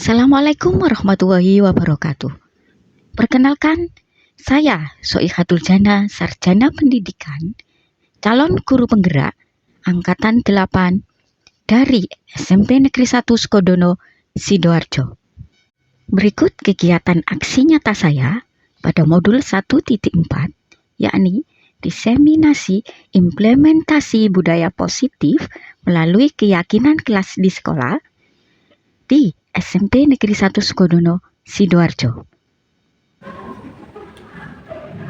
Assalamualaikum warahmatullahi wabarakatuh. Perkenalkan, saya Soihatul Jana, Sarjana Pendidikan, calon guru penggerak Angkatan 8 dari SMP Negeri 1 Sukodono, Sidoarjo. Berikut kegiatan aksi nyata saya pada modul 1.4, yakni diseminasi implementasi budaya positif melalui keyakinan kelas di sekolah di SMP Negeri 1 Sukodono, Sidoarjo.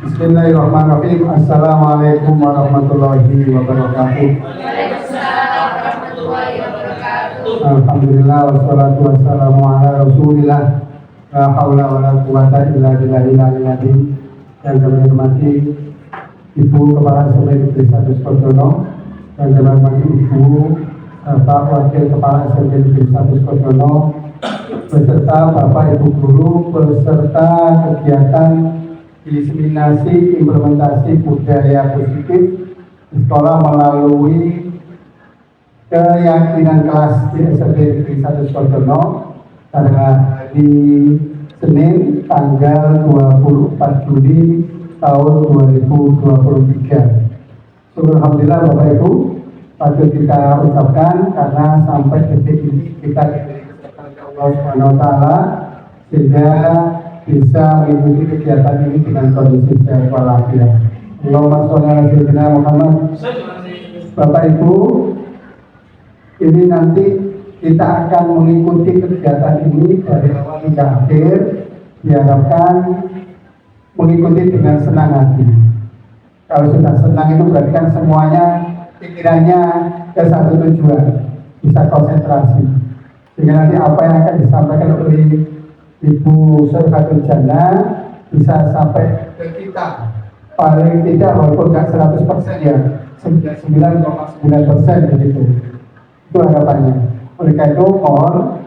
Bismillahirrahmanirrahim. Assalamualaikum warahmatullahi wabarakatuh. Alhamdulillah wassalatu wassalamu ala Rasulillah. La haula wala quwata illa billahil aliyyil azim. Yang kami hormati Ibu Kepala SMP Negeri 1 Sukodono, yang kami hormati Ibu Pak Wakil Kepala SMP Negeri 1 Sukodono, beserta Bapak Ibu Guru, beserta kegiatan diseminasi implementasi budaya positif di sekolah melalui keyakinan kelas di SMP Negeri 1 Sukodono pada hari Senin tanggal 24 Juli tahun 2023. Alhamdulillah Bapak Ibu, patut kita ucapkan karena sampai detik ini kita Allah Subhanahu wa Ta'ala sehingga bisa mengikuti kegiatan ini dengan kondisi sehat walafiat. Allahumma sholli ala sayyidina Muhammad. Bapak Ibu, ini nanti kita akan mengikuti kegiatan ini dari awal hingga akhir. Diharapkan mengikuti dengan senang hati. Kalau sudah senang itu berarti kan semuanya pikirannya ke satu tujuan, bisa konsentrasi. Sehingga nanti apa yang akan disampaikan oleh Ibu Soihatul Jana bisa sampai ke kita. Paling tidak walaupun nggak 100% ya, 99,9% begitu. Itu harapannya. Oleh karena itu mohon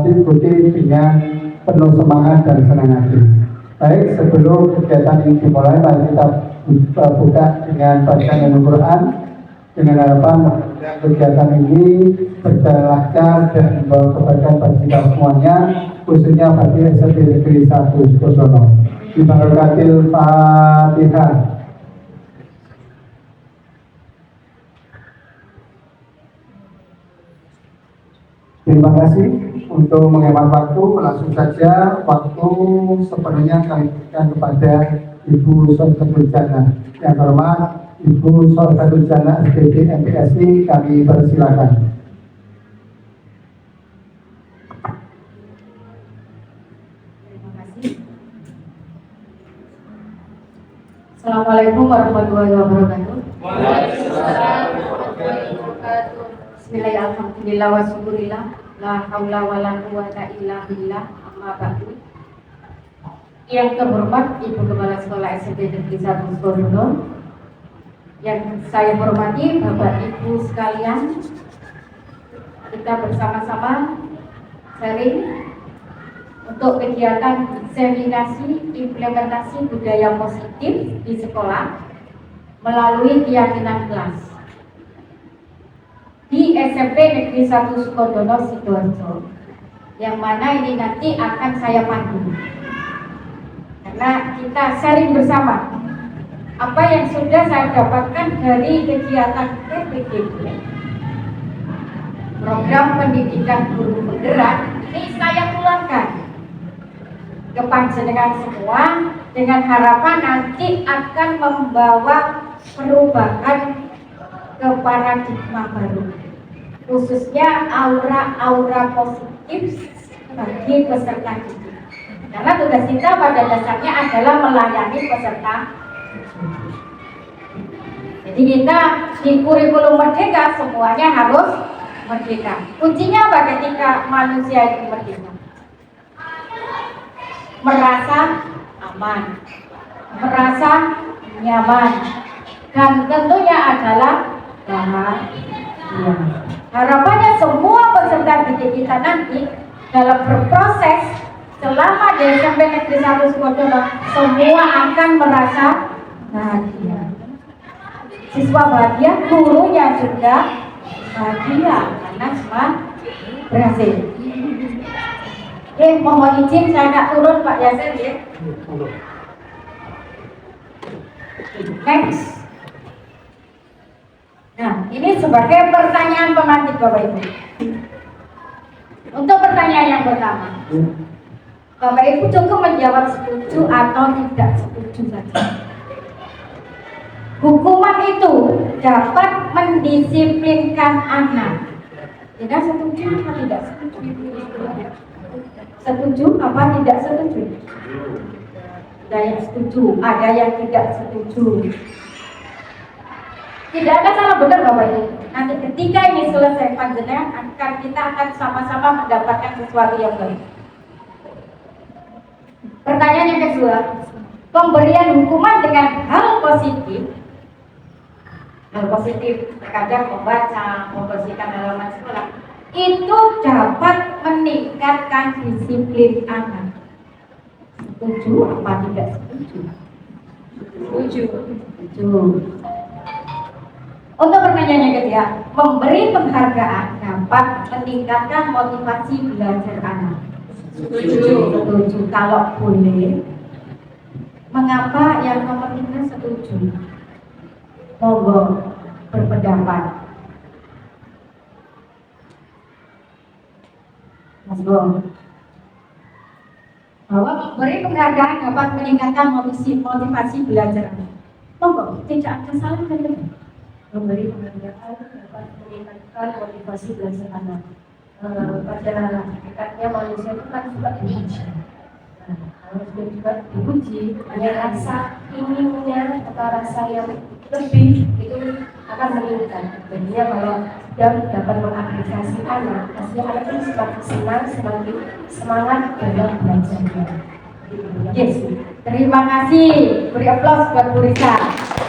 diikuti dengan penuh semangat dan senang hati. Baik, sebelum kegiatan ini dimulai, mari kita buka dengan bacaan Al-Quran dengan harapan kegiatan ini berjalan lancar dan membawa kebaikan bagi kita semuanya, khususnya bagi SMP Negeri 1 Sukodono. Bismillahirrahmanirrahim. Fatihah. Terima kasih. Untuk menghemat waktu, langsung saja waktu sepenuhnya kami berikan kepada Ibu Soihatul Jana. Yang hormat Ibu Soihatul Jana SPB MPSI, kami persilakan. Terima kasih. Assalamualaikum warahmatullahi wabarakatuh. Waalaikumsalam warahmatullahi wabarakatuh. Bismillahirrahmanirrahim. Alhamdulillah wa syukurillah. La haula wa la quwata illa billah. Amma ba'du. Yang terhormat Ibu Kepala Sekolah SMP Negeri 1 Sukodono, yang saya hormati Bapak Ibu sekalian, kita bersama-sama sharing untuk kegiatan diseminasi implementasi budaya positif di sekolah melalui keyakinan kelas di SMP Negeri 1 Sukodono, Sidoarjo, yang mana ini nanti akan saya pandu karena kita sharing bersama apa yang sudah saya dapatkan dari kegiatan PPGB, program pendidikan guru penggerak. Ini saya tularkan ke panjenengan semua dengan harapan nanti akan membawa perubahan ke paradigma baru, khususnya aura-aura positif bagi peserta didik. Karena tugas kita pada dasarnya adalah melayani peserta. Jadi kita di kurikulum merdeka semuanya harus merdeka. Kuncinya apa ketika manusia itu merdeka? Merasa aman, merasa nyaman, dan tentunya adalah bahagia. Harapannya semua peserta didik kita nanti dalam berproses selama di SMP Negeri 1 Sukodono semua akan merasa bahagia. Siswa bahagia, gurunya juga bahagia karena semua berhasil. mohon izin saya nggak turun Pak Yasir ya. Next. Nah, ini sebagai pertanyaan pemantik Bapak Ibu. Untuk pertanyaan yang pertama, Bapak Ibu cukup menjawab setuju atau tidak setuju saja. Hukuman itu dapat mendisiplinkan anak. Tidak setuju atau tidak setuju? Setuju apa tidak setuju? Ada yang setuju, ada yang tidak setuju. Tidak ada salah benar Bapak Ibu. Nanti ketika ini selesai panjenengan kita akan sama-sama mendapatkan sesuatu yang baik. Pertanyaan yang kedua, pemberian hukuman dengan hal positif terkadang membaca, membersihkan halaman sekolah, itu dapat meningkatkan disiplin anak. Setuju apa tidak setuju? Setuju. Untuk pertanyaan yang ketiga, memberi penghargaan dapat meningkatkan motivasi belajar anak. Setuju. Kalau boleh, mengapa yang nomor 3 setuju? Monggo berpendapat. Monggo. Bahwa memberi penghargaan dapat meningkatkan motivasi belajar anak. Monggo, tidak ada salah kan? Memberi penghargaan dapat meningkatkan motivasi belajar anak. Pada hakikatnya manusia itu kan suka dipuji. Manusia juga dipuji, hanya rasa inginnya atau rasa yang lebih itu akan meningkat. Jadinya kalau sudah dapat mengapresiasi anak, pasti anak itu semakin senang, semakin semangat dalam belajarnya. Yes. Terima kasih. Beri aplaus buat Bu Risa.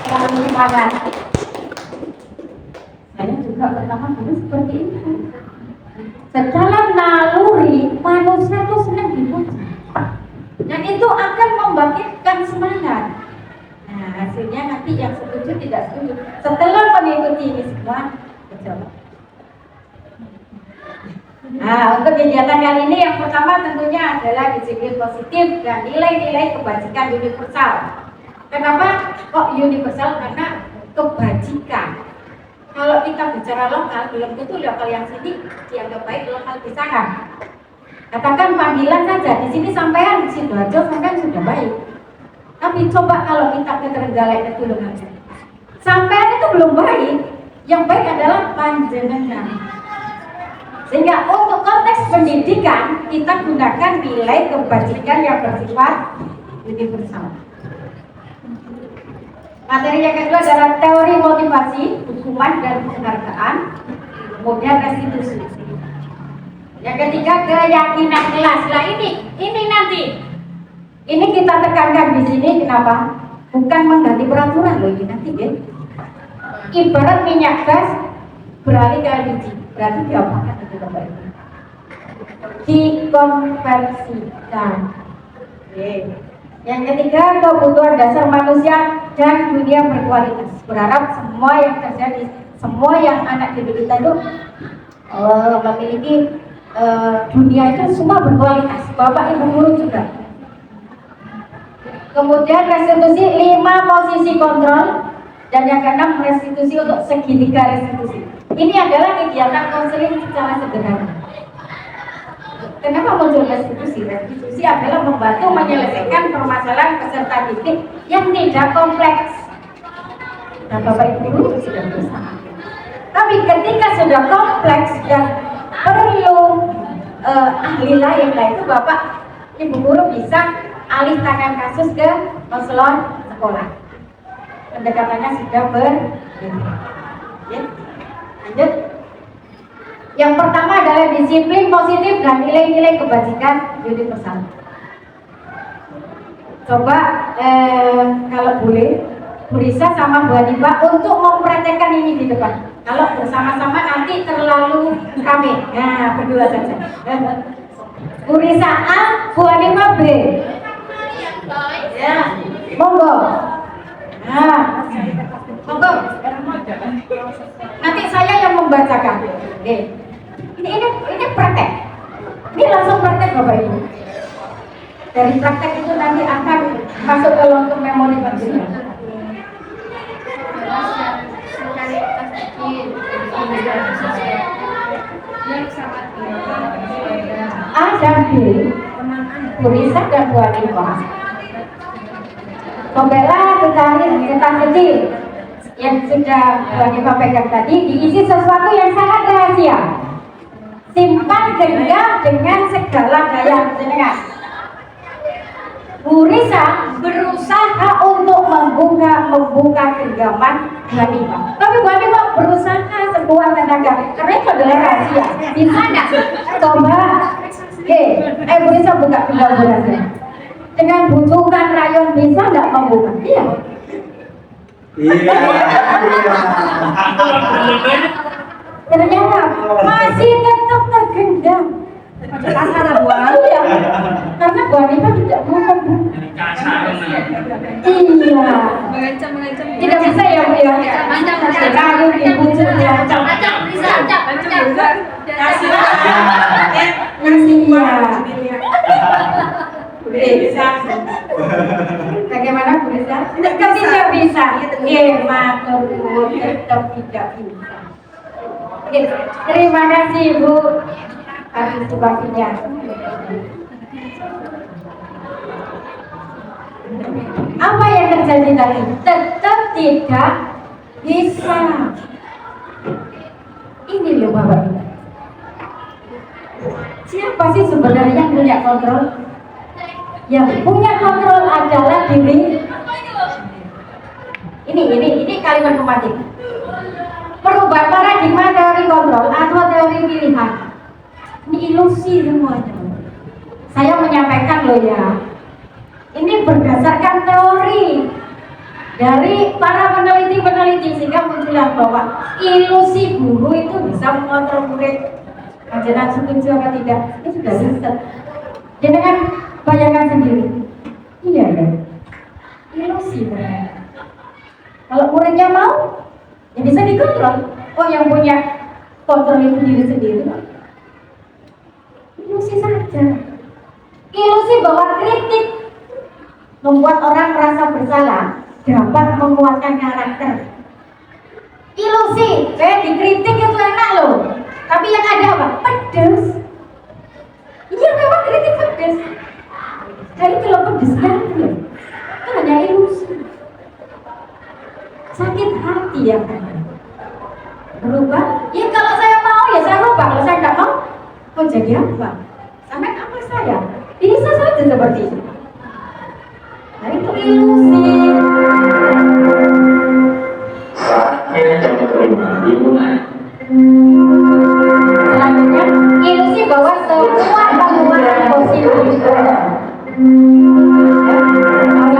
Selamat semangat. Saya juga pertama dulu seperti itu. Secara naluri manusia itu senang dipuji, dan itu akan membangkitkan semangat. Nah, hasilnya nanti yang setuju tidak setuju. Setelah mengikuti ini semua, coba. Nah, untuk kegiatan kali ini yang pertama tentunya adalah disiplin positif dan nilai-nilai kebajikan universal. Kenapa kok universal? Karena kebajikan. Kalau kita bicara lokal, belum tentu lokal yang sini dianggap baik, lokal di sana. Katakan panggilan saja, di sini sampean di Sidoarjo sampean sudah baik. Tapi coba kalau kita ke Trenggalek ke Tulungagung, sampean itu belum baik. Yang baik adalah panjenengan. Sehingga untuk konteks pendidikan kita gunakan nilai kebajikan yang bersifat universal. Materi yang kedua adalah teori motivasi, hukuman dan penghargaan, kemudian restitusi. Yang ketiga keyakinan kelas. Nah ini nanti, ini kita tekankan di sini kenapa? Bukan mengganti peraturan loh ini nanti ya. Ibarat minyak gas beralih ke LPG, berarti diapakan itu Bapak Ibu? Dikonversikan. Yang ketiga, kebutuhan dasar manusia dan dunia berkualitas. Berharap semua yang terjadi, semua yang anak didik kita itu memiliki dunia itu semua berkualitas. Bapak Ibu guru juga. Kemudian restitusi 5 posisi kontrol, dan yang keenam restitusi untuk segitiga restitusi. Ini adalah kegiatan konseling secara sederhana. Kenapa muncul restitusi? Restitusi adalah membantu menyelesaikan permasalahan peserta didik yang tidak kompleks. Nah, Bapak Ibu guru sudah bersama. Tapi ketika sudah kompleks dan perlu ahli lain, nah itu Bapak Ibu guru bisa alih tangan kasus ke konselor sekolah. Pendekatannya sudah berbeda. Ya. Lanjut. Yang pertama adalah disiplin positif dan nilai-nilai kebajikan universal. Coba kalau boleh Bu Risa sama Bu Hanifa untuk mempraktekkan ini di depan. Kalau bersama-sama nanti terlalu rame. Nah, berdua saja. Bu Risa A, Bu Hanifa B. Ya, monggo. Nah, monggo. Nanti saya yang membacakan. Oke. Ini praktek. Ini langsung praktek Bapak Ibu. Dari praktek itu nanti akan masuk ke long term memory manusia. A dan B, Bu Risa dan Bu Hanifah, cobalah dicari kertas kecil yang sudah Bu Hanifah pegang tadi, diisi sesuatu yang sangat rahasia. Simpan genggam dengan segala daya jenengan. Bu Risa berusaha untuk membuka genggaman Bu Hanifah, tapi Bu Hanifah berusaha sekuat tenaga karena itu adalah rahasia. Bisa nggak? Coba, Bu Risa buka genggam Bu Risa dengan bujukan rayon, bisa nggak membuka? Iya. Ternyata masih tetap tergenggam. Kasar buah. Iya. Karena Bu Hanifah tidak mau membuka. Iya. Tidak bisa ya Bu ya. Kayu dibujuk ya. Bagaimana Bu Risa? Tetap tidak bisa. Matur nuwun, tetap tidak bisa. Terima kasih Bu partisipasinya. Apa yang terjadi tadi? Tetap tidak bisa. Ini loh Bapak Ibu. Siapa sih sebenarnya yang punya kontrol? Yang punya kontrol adalah diri. Ini kalimat pematik. Perubahan paradigma teori kontrol atau teori pilihan. Ini ilusi semuanya. Saya menyampaikan loh ya. Ini berdasarkan teori dari para peneliti sehingga muncullah bahwa ilusi guru itu bisa mengontrol murid. Jangan setuju apa tidak? Ini sudah riset. Jangan bayangkan sendiri. Iya ya. Ilusi benar. Kalau muridnya mau, ya bisa dikontrol. Oh, yang punya kontrol itu diri sendiri. Ilusi saja. Ilusi bahwa kritik membuat orang merasa bersalah, dapat menguatkan karakter. Ilusi, dikritik itu enak loh. Tapi yang ada apa? Pedes. Iya memang kritik pedes. Nah itu loh pedesnya itu. Itu hanya ilusi. Sakit hati yang ada. Berubah? Ya kalau saya mau ya saya rubah. Kalau saya nggak mau, mau jadi apa? Sampai apa saya? Bisa saja seperti itu. Nah itu ilusi. Selanjutnya, ilusi bahwa semua penguatan positif.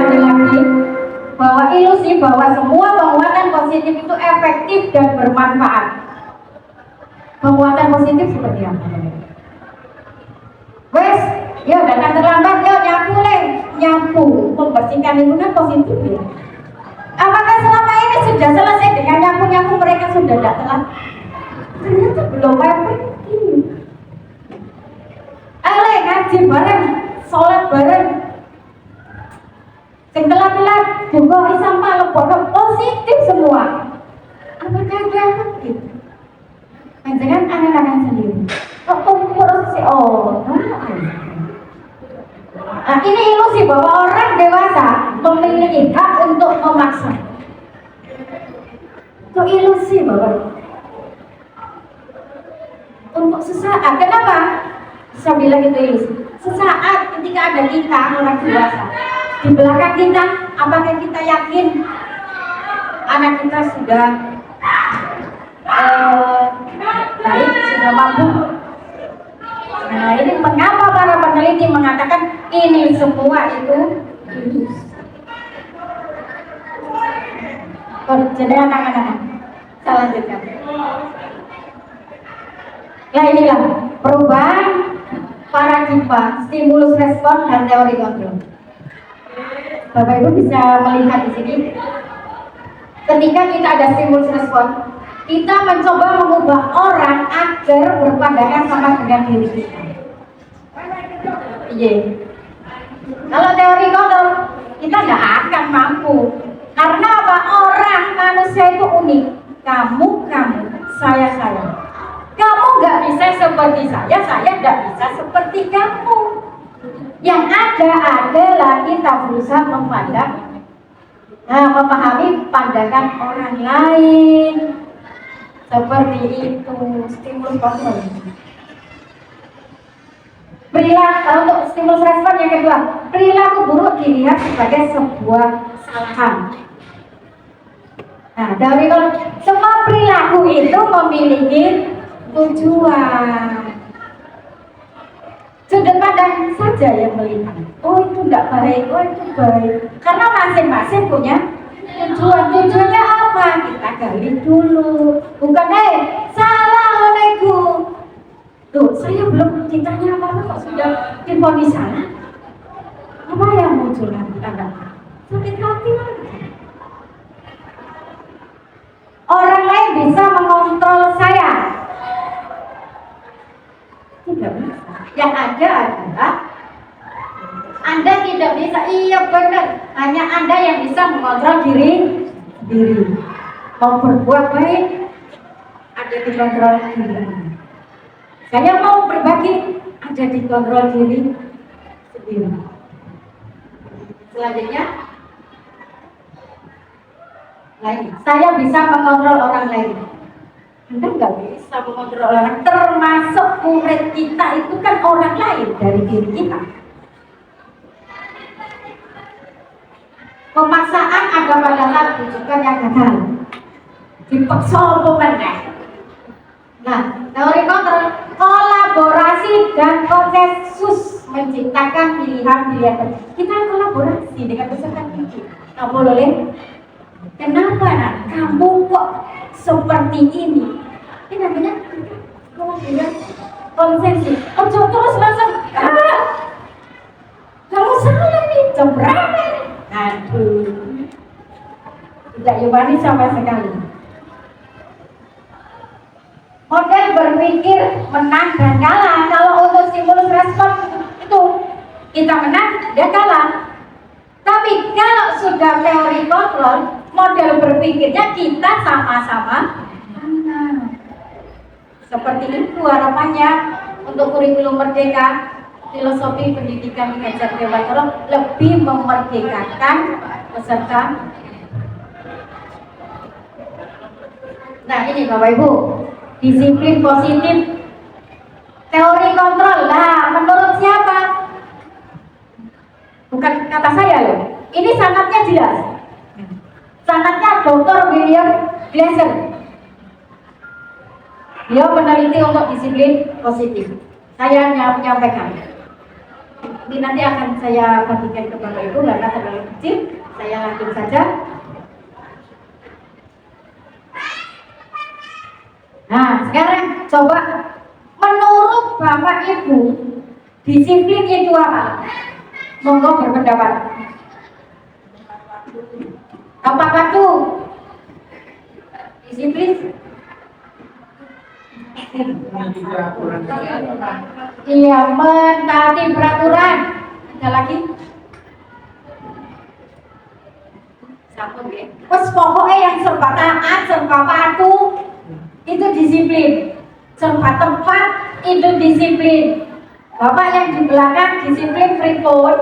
Lagi bahwa ilusi bahwa semua penguatan positif itu efektif dan bermanfaat. Penguatan positif seperti apa? Wes, ya datang terlambat, ya nyapu, membersihkan lingkungan positif ya. Apakah selama ini sudah selesai dengan nyapu mereka sudah tidak telat? Ternyata belum efektif. Ayo ngaji bareng, sholat bareng. Sing telat-telat juga sampah lepon positif semua. Apakah ada efektif? Jangan anak-anak sendiri. Kok kurus sih? Nah ini ilusi bahwa orang dewasa memiliki hak untuk memaksa. Itu ilusi bahwa untuk sesaat. Kenapa? Saya bilang itu ilusi. Sesaat ketika ada kita orang dewasa di belakang kita, apakah kita yakin anak kita sudah baik, sudah mampu? Nah ini mengapa para peneliti mengatakan ini semua itu ilusi. Jadi anak-anak, saya lanjutkan. Nah inilah perubahan paradigma, stimulus respon dan teori kontrol. Bapak Ibu bisa melihat di sini. Ketika kita ada stimulus respon, kita mencoba mengubah orang agar berpandangan sama dengan diri kita. Iya. Kalau teori kontrol kita nggak akan mampu. Karena apa? Orang manusia itu unik. Kamu, saya. Kamu nggak bisa seperti saya nggak bisa seperti kamu. Yang ada adalah kita berusaha memahami pandangan orang lain. Seperti itu, stimulus kontrol. Perilaku untuk stimulus respon yang kedua, perilaku buruk dilihat sebagai sebuah kesalahan. Nah, dari semua perilaku itu memiliki tujuan. Sudut pandang saja yang melihat. Oh itu tidak baik, oh itu baik. Karena masing-masing punya tujuan. Tujuannya apa? Kita gali dulu. Bukan assalamualaikum. Tuh, saya belum ditanya apa-apa kok sudah divonis salah. Apa yang muncul nanti Anda? Sakit hati lagi. Orang lain bisa mengontrol saya. Tidak bisa. Yang ada adalah Anda tidak bisa. Iya benar. Hanya Anda yang bisa mengontrol diri. Mau berbuat baik, ada dikontrol diri. Saya mau berbagi, ada dikontrol diri sendiri. Selanjutnya, lain. Saya bisa mengontrol orang lain. Anda nggak bisa mengontrol orang, termasuk murid kita itu kan orang lain dari diri kita. Pemaksaan ada padahal tujuan yang gagal. Dipaksa pemenang. Nah, teori kontrol, kolaborasi dan konsensus menciptakan pilihan-pilihan. Kita kolaborasi dengan peserta didik. Nggak boleh. Kenapa nak? Kamu kok seperti ini? Ini namanya konsensus. Terus langsung, kamu salah nih, jembrang. Aduh, tidak yumani sama sekali. Model berpikir menang dan kalah. Kalau untuk stimulus respon itu kita menang, dia kalah. Tapi kalau sudah teori kontrol, model berpikirnya kita sama-sama menang. Seperti itu harapannya untuk kurikulum merdeka. Filosofi pendidikan mengajar Dewan lebih memerdekakan peserta. Nah ini Bapak Ibu, disiplin positif, teori kontrol. Nah, menurut siapa? Bukan kata saya loh. Ini sanadnya jelas. Sanadnya Dr. William Glasser. Dia meneliti untuk disiplin positif. Saya menyampaikan. Ini nanti akan saya bagikan ke Bapak Ibu karena terlalu kecil. Saya lanjut saja. Nah, sekarang coba menurut Bapak Ibu, disiplin itu apa? Monggo berpendapat. Apakah itu disiplin? Iya, mentaati peraturan. Ada lagi? Satu ya. Terus pokoknya yang serba taat, serba patuh, itu disiplin. Serba tempat, itu disiplin. Bapak yang di belakang disiplin freeport.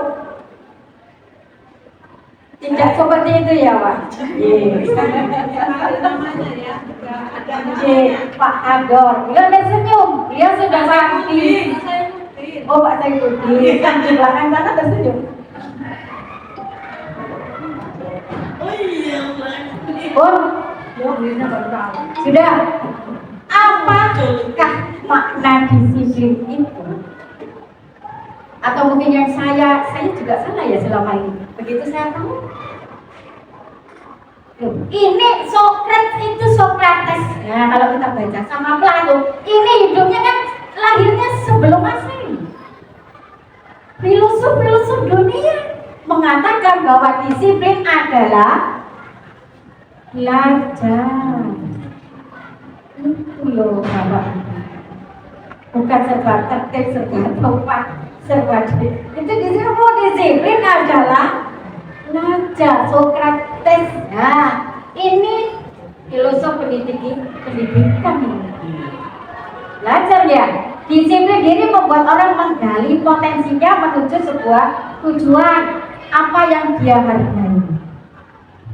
Tidak seperti itu ya Pak? Pak Ador, beliau ada senyum, beliau sudah sakti. Oh Pak Saifuddin, yang di belakang sana tersenyum. Oh, sudah. Apakah makna disiplin itu? Atau mungkin yang saya juga salah ya selama ini. Begitu saya tahu. Ini Socrates. Nah, kalau kita baca sama Plato, ini hidupnya kan lahirnya sebelum Masehi. Filosof dunia mengatakan bahwa disiplin adalah belajar. Itu loh Bapak. Bukan serba tertib, serba tempat, serba itu disiplin adalah belajar Sokrates. Nah, ini filosof pendidikan ini. Belajar ya. Disiplin diri membuat orang menggali potensinya menuju sebuah tujuan apa yang dia hargai.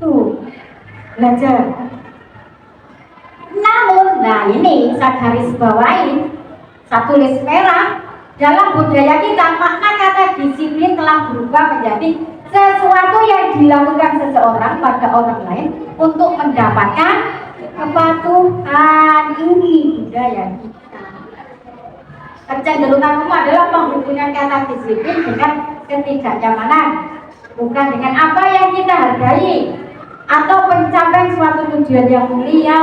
Tuh, belajar. Namun, nah ini saya garis bawahi, saya tulis merah. Dalam budaya kita, makna kata disiplin telah berubah menjadi sesuatu yang dilakukan seseorang pada orang lain untuk mendapatkan kepatuhan. Ini budaya kita. Kecenderungan umum adalah menghubungkan kata disiplin dengan ketidaknyamanan, bukan dengan apa yang kita hargai atau pencapaian suatu tujuan yang mulia.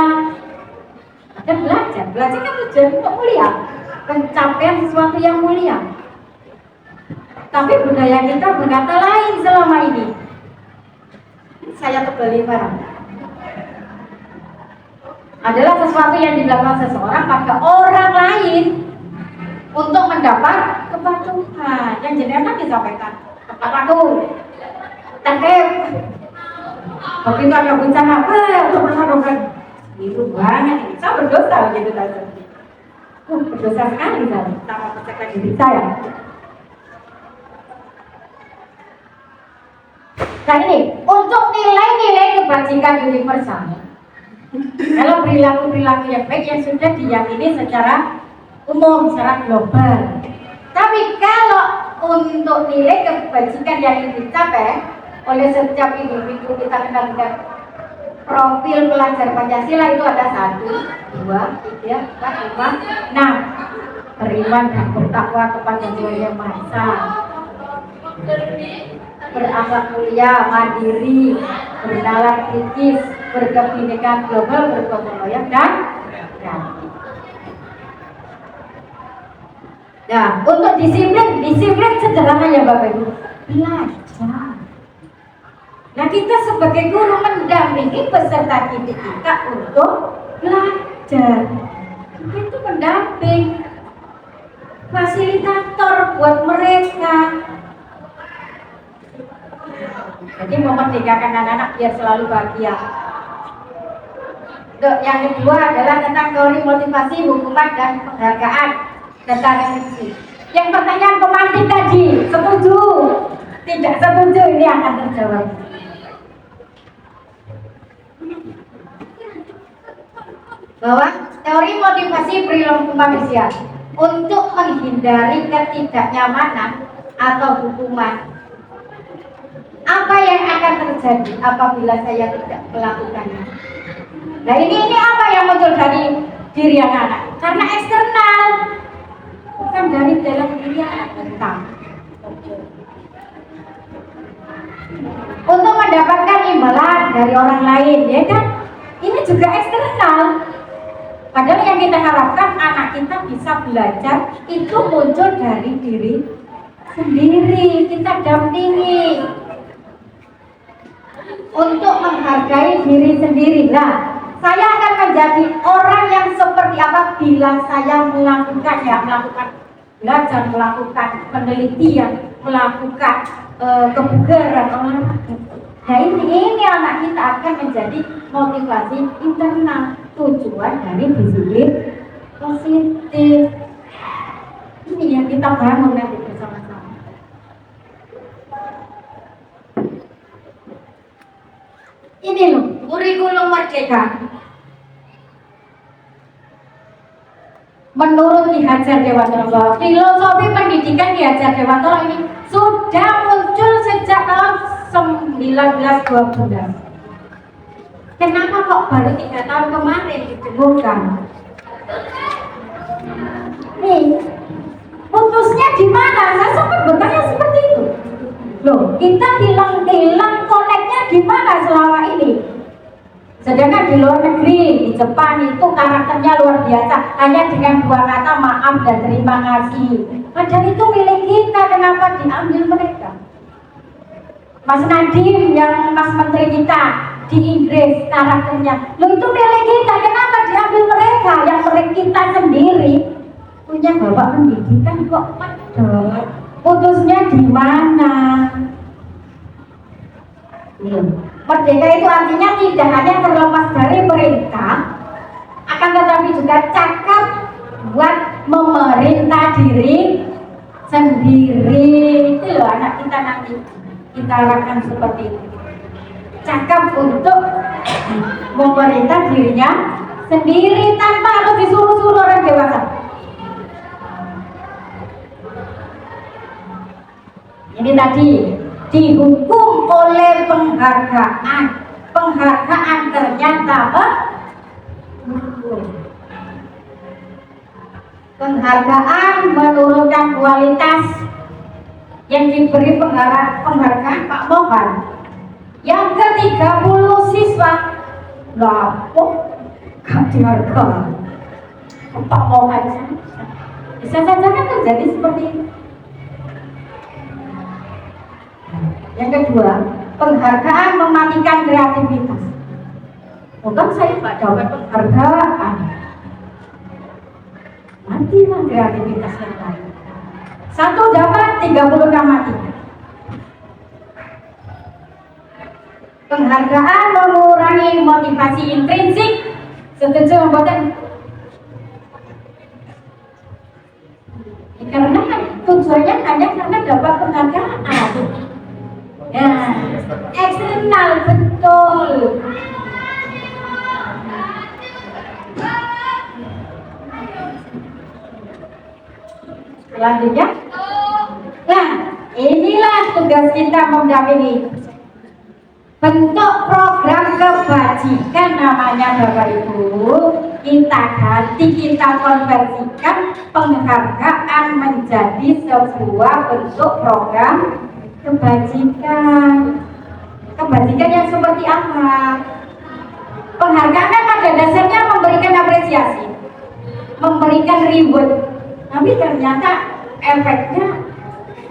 Dan belajar kan tujuan untuk mulia, pencapaian sesuatu yang mulia. Tapi budaya kita berkata lain selama ini. Saya kembali barang adalah sesuatu yang dilakukan seseorang pada orang lain untuk mendapat kepatuhan. Yang jenengan disampaikan tepat waktu, tertib. Begitu ada bencana, untuk bersama itu banget ini. Saya berdosa gitu tadi. Berdosa sekali kan sama percakapan diri saya. Nah ini untuk nilai-nilai kebajikan universal. Kalau perilaku-perilaku yang baik yang sudah diyakini secara umum, secara global. Tapi kalau untuk nilai kebajikan yang dicapai oleh setiap individu, kita kenal dengan profil pelajar Pancasila itu ada 1, 2, 3, 4, 5, 6. Beriman dan bertakwa kepada Tuhan Yang Maha Esa, berakhlak mulia, mandiri, bernalar kritis, berkebinekaan global, bergotong royong dan nah, untuk disiplin sederhana ya Bapak Ibu, belajar. Nah kita sebagai guru mendampingi peserta didik kita untuk belajar. Kita itu pendamping, fasilitator buat mereka. Jadi memerdekakan anak-anak biar selalu bahagia. Yang kedua adalah tentang teori motivasi, hukuman dan penghargaan tentang refleksi. Yang pertanyaan pemantik tadi, setuju? Tidak setuju, ini akan terjawab. Bahwa teori motivasi perilaku manusia untuk menghindari ketidaknyamanan atau hukuman. Apa yang akan terjadi apabila saya tidak melakukannya? Nah ini apa yang muncul dari diri anak? Karena eksternal, bukan dari dalam diri anak kita. Untuk mendapatkan imbalan dari orang lain, ya kan? Ini juga eksternal. Padahal yang kita harapkan anak kita bisa belajar itu muncul dari diri sendiri. Kita dampingi untuk menghargai diri sendiri. Nah, saya akan menjadi orang yang seperti apa bila saya melakukannya, melakukan belajar, melakukan penelitian, melakukan kebugaran olahraga. Nah ini anak kita akan menjadi motivasi internal, tujuan dari disiplin positif. Ini yang kita bangun nanti bersama-sama. Ini loh, kurikulum merdeka. Menurut Ki Hajar Dewantara, filosofi pendidikan Ki Hajar Dewantara ini sudah muncul sejak tahun 1912. Kenapa kok baru 3 tahun kemarin ditemukan? Nih, putusnya di mana? Saya sempat bertanya seperti itu. Loh, kita hilang koneknya di mana selama ini? Sedangkan di luar negeri, di Jepang itu karakternya luar biasa, hanya dengan 2 kata maaf dan terima kasih. Padahal itu milik kita, kenapa diambil mereka? Mas Nadiem yang Mas Menteri kita di Inggris karakternya, lo itu milik kita, kenapa diambil mereka? Yang milik kita sendiri punya bapak pendidikan kok padahal di mana? Merdeka itu artinya tidak hanya terlepas dari perintah, akan tetapi juga cakap buat memerintah diri sendiri. Itu loh anak kita nanti kita arahkan seperti itu. Cakap untuk memerintah dirinya sendiri tanpa harus disuruh-suruh orang dewasa. Ini tadi dihukum oleh penghargaan. Penghargaan ternyata penghargaan menurunkan kualitas yang diberi penghargaan Pak Mohan. Yang ke-30 siswa lapor gak dihargai Pak Mohan. Bisa saja kan terjadi seperti itu. Yang kedua, penghargaan mematikan kreativitas. Bukan saya nggak dapat penghargaan, matilah kreativitas yang lain. Satu dapat 36 mati. Penghargaan mengurangi motivasi intrinsik. Setuju membuatkan? Karena tujuannya hanya karena dapat penghargaan. Ya, eksternal betul. Selanjutnya, nah inilah tugas kita mendampingi. Bentuk program kebajikan namanya Bapak Ibu, kita ganti, kita konversikan penghargaan menjadi sebuah bentuk program kebajikan. Kebajikan yang seperti apa? Penghargaan kan pada dasarnya memberikan apresiasi, memberikan reward. Tapi ternyata efeknya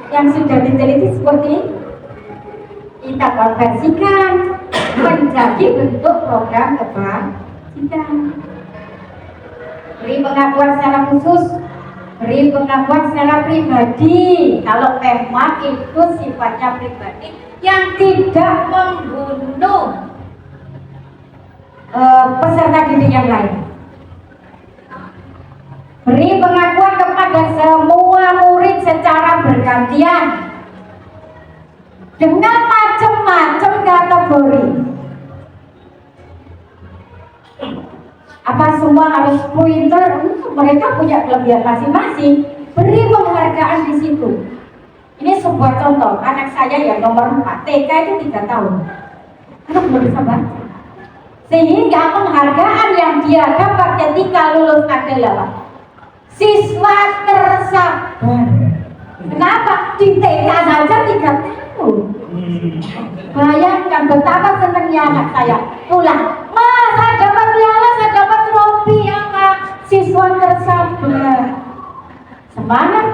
yang sudah diteliti seperti ini, kita konversikan menjadi bentuk program kebajikan. Beri pengakuan secara khusus, beri pengakuan secara pribadi kalau memang itu sifatnya pribadi yang tidak membunuh peserta didik yang lain. Beri pengakuan kepada semua murid secara bergantian dengan macam-macam kategori. Apa semua harus pointer? Mereka punya kelebihan masing-masing. Beri penghargaan di situ. Ini sebuah contoh. Anak saya yang nomor 4 TK itu 3 tahun. Anak belum bisa baca. Sehingga penghargaan yang dia dapat ketika lulus adalah siswa tersabar. Kenapa? Di TK saja 3 tahun. Bayangkan betapa senangnya anak saya. Pulang, "Ma, saya dapat piala, saya dapat trofi ya Kak. Siswa tersabar." Semangat.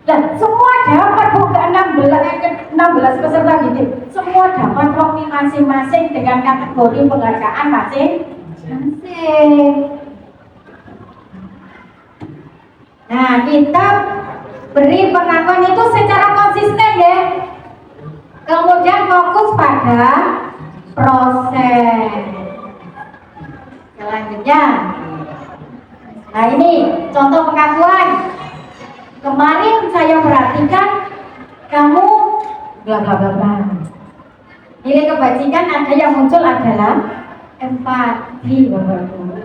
Dan semua dapat bukan 16 peserta didik. Semua dapat trofi masing-masing dengan kategori penghargaan masing-masing. Nah, kita beri pengakuan itu secara konsisten ya. Kemudian fokus pada proses. Selanjutnya, nah ini contoh pengakuan. Kemarin saya perhatikan kamu bla bla bla bla. Nilai kebajikan ada yang muncul adalah empati, Bapak-Ibu.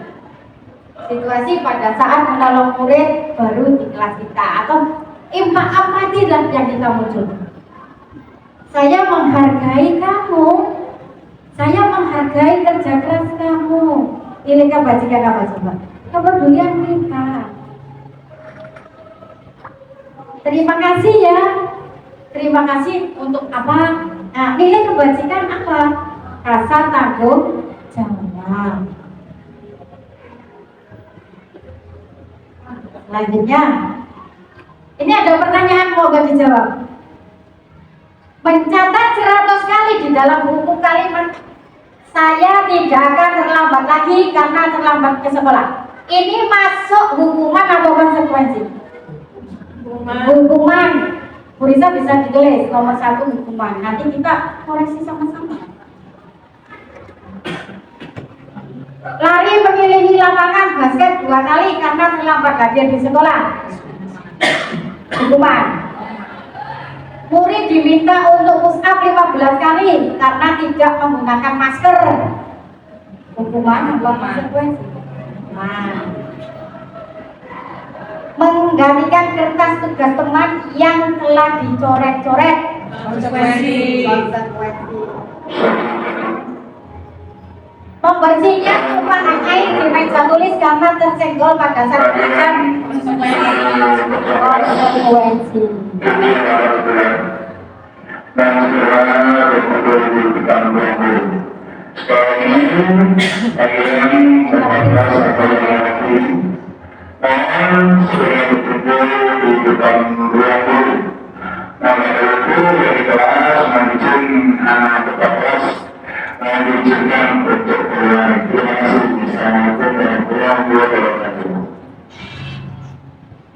Situasi pada saat menolong murid baru di kelas kita atau empati lah yang kita muncul. Saya menghargai kamu, saya menghargai kerja keras kamu. Nilai kebajikan apa coba? Kepedulian kita. Terima kasih ya. Terima kasih untuk apa? Nah, nilai kebajikan apa? Rasa tanggung jawab. Selanjutnya, ini ada pertanyaan moga dijawab. Mencatat 100 kali di dalam buku kalimat saya tidak akan terlambat lagi karena terlambat ke sekolah. Ini masuk hukuman atau konsekuensi? Hukuman. Bu Risa bisa ditulis nomor 1 hukuman. Nanti kita koreksi sama-sama. Lari mengelilingi lapangan basket 2 kali karena terlambat hadir di sekolah. Hukuman. Murid diminta untuk push up 15 kali karena tidak menggunakan masker. Hukuman atau konsekuensi? Menggantikan kertas tugas teman yang telah dicoret-coret. Konsekuensi. Membersihkan tumpahan air di meja tulis karena tersenggol pada saat belajar. Konsekuensi.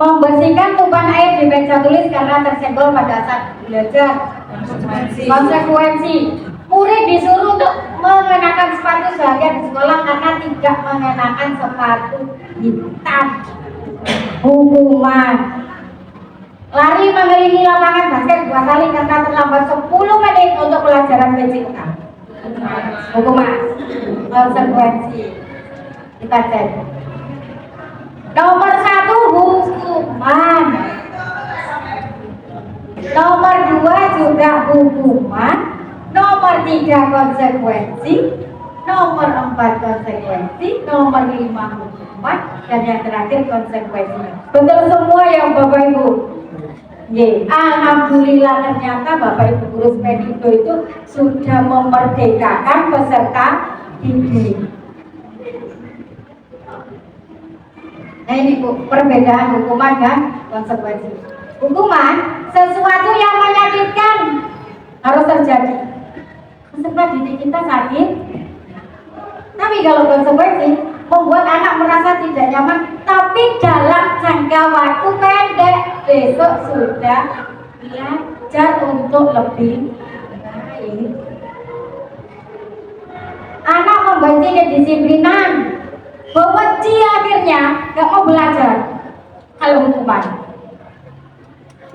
Membersihkan tumpahan air di meja tulis karena tersenggol pada saat belajar. Konsekuensi. Murid disuruh untuk mengenakan sepatu seharian di sekolah karena tidak mengenakan sepatu hitam. Hukuman. Lari mengelilingi lapangan basket 2 kali karena terlambat 10 menit untuk pelajaran fisika. Hukuman. Konsekuensi. Kita cek. Nomor 1 hukuman. Nomor 2 juga hukuman. Nomor 3 konsekuensi. Nomor 4 konsekuensi. Nomor 5 hukuman. Dan yang terakhir konsekuensi. Betul semua ya Bapak Ibu? Alhamdulillah ternyata Bapak Ibu guru Spedido itu sudah memerdekakan peserta didik. Nah ini Bu, perbedaan hukuman dan konsekuensi. Hukuman sesuatu yang menyakitkan harus terjadi. Peserta didik kita sakit. Tapi kalau konsekuensi membuat anak merasa tidak nyaman, tapi dalam jangka waktu pendek, besok sudah belajar untuk lebih baik. Anak membenci kedisiplinan, benci akhirnya gak mau belajar kalau hukuman.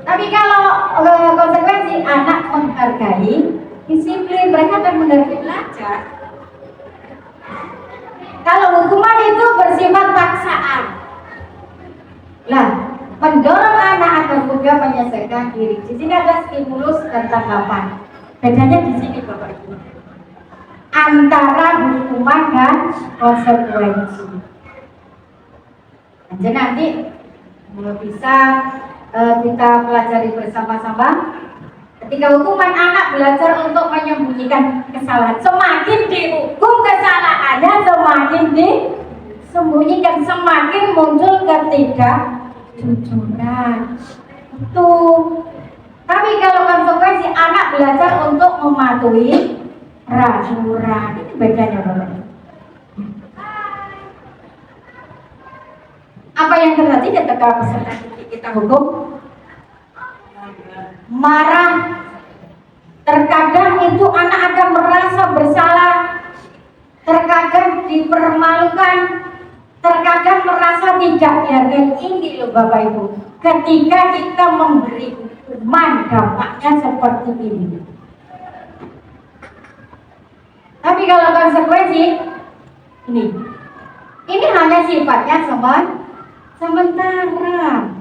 Tapi kalau konsekuensi, anak menghargai disiplin, mereka akan menghargai belajar. Kalau hukuman itu bersifat paksaan, mendorong anak agar mudah menyelesaikan diri. Di sini ada stimulus dan tanggapan. Bedanya di sini Bapak Ibu, antara hukuman dan konsekuensi. Jadi nanti bisa kita pelajari bersama-sama. Ketika hukuman, anak belajar untuk menyembunyikan kesalahan. Semakin dihukum kesalahannya, semakin disembunyikan, semakin muncul ketidakjujuran. Itu. Tapi kalau konsekuensi, anak belajar untuk mematuhi peraturan. Ini bedanya Bapak. Apa yang terjadi ketika peserta didik kita hukum? Marah. Terkadang itu anak akan merasa bersalah, terkadang dipermalukan, terkadang merasa tidak dihargai. Ini loh Bapak Ibu, ketika kita memberi hukuman dampaknya seperti ini. Tapi kalau konsekuensi ini hanya sifatnya sementara.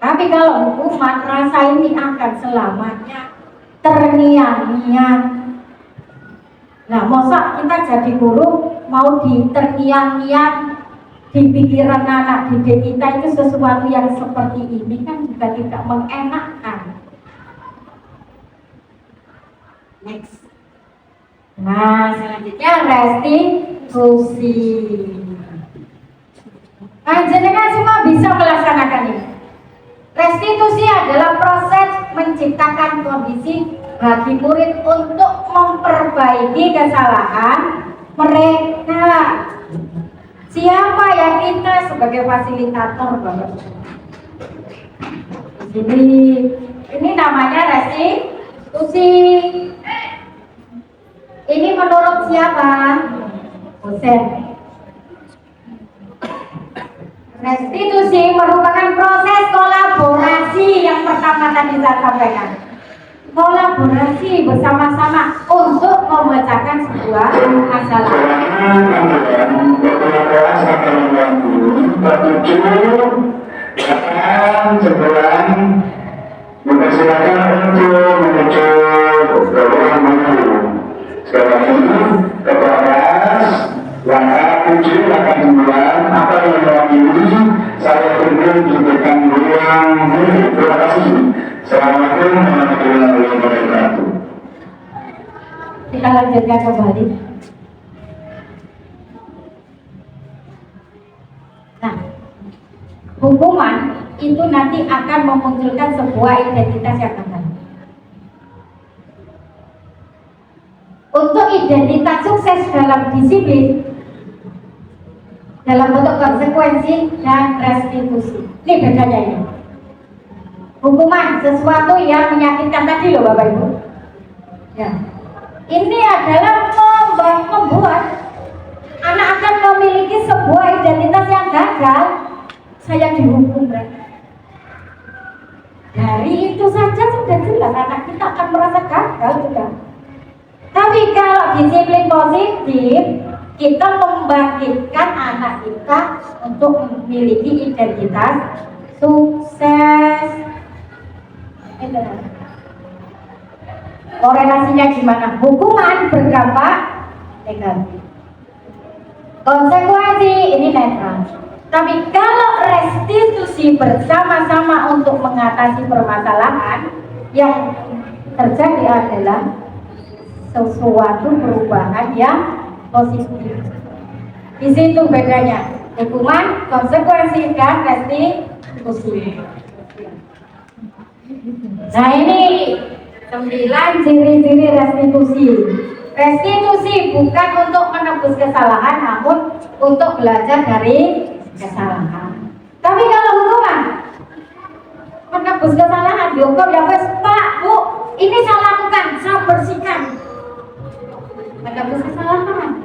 Tapi kalau hukuman, rasa ini akan selamanya terngiang-ngiang. Nah, masa kita jadi guru mau diterngiang-ngiang di pikiran anak didik kita itu sesuatu yang seperti ini kan juga tidak mengenakkan. Next. Nah, selanjutnya restitusi. Nah, jenengan semua bisa melaksanakan ini. Restitusi adalah proses menciptakan kondisi bagi murid untuk memperbaiki kesalahan mereka. Siapa yang kita sebagai fasilitator, Bapak? sini. Ini namanya restitusi. Ini menurut siapa? Dosen. Restitusi merupakan proses kolaborasi yang pertama tadi saya sampaikan. Kolaborasi bersama-sama untuk memecahkan sebuah masalah. Mempersilakan untuk menuju beberapa minggu. Sekarang ini kepada langkah 7, langkah 9, apa yang mewakili saya berikan diberikan ruang. Terima kasih. Assalamualaikum warahmatullahi wabarakatuh. Kita lanjutkan kembali. Nah, hukuman itu nanti akan memunculkan sebuah identitas yang akan. Untuk identitas sukses dalam disiplin, dalam bentuk konsekuensi dan restitusi. Ini bedanya ini. Hukuman sesuatu yang menyakitkan tadi loh Bapak Ibu. Ya. Ini adalah membuat anak akan memiliki sebuah identitas yang gagal. Saya dihukum, dari itu saja sudah jelas anak kita akan merasa gagal juga. Tapi kalau disiplin positif, kita membangkitkan anak kita untuk memiliki identitas sukses. Korelasinya gimana? Hukuman berdampak negatif, konsekuensi ini netral. Tapi kalau restitusi bersama-sama untuk mengatasi permasalahan, yang terjadi adalah sesuatu perubahan yang positif. Di situ bedanya hukuman, konsekuensi, dan restitusi. Nah ini 9 ciri-ciri restitusi. Restitusi bukan untuk menebus kesalahan, namun untuk belajar dari kesalahan. Tapi kalau hukuman, menebus kesalahan, dihukum ya wes Pak, Bu, ini saya lakukan, saya bersihkan. Menebus kesalahan.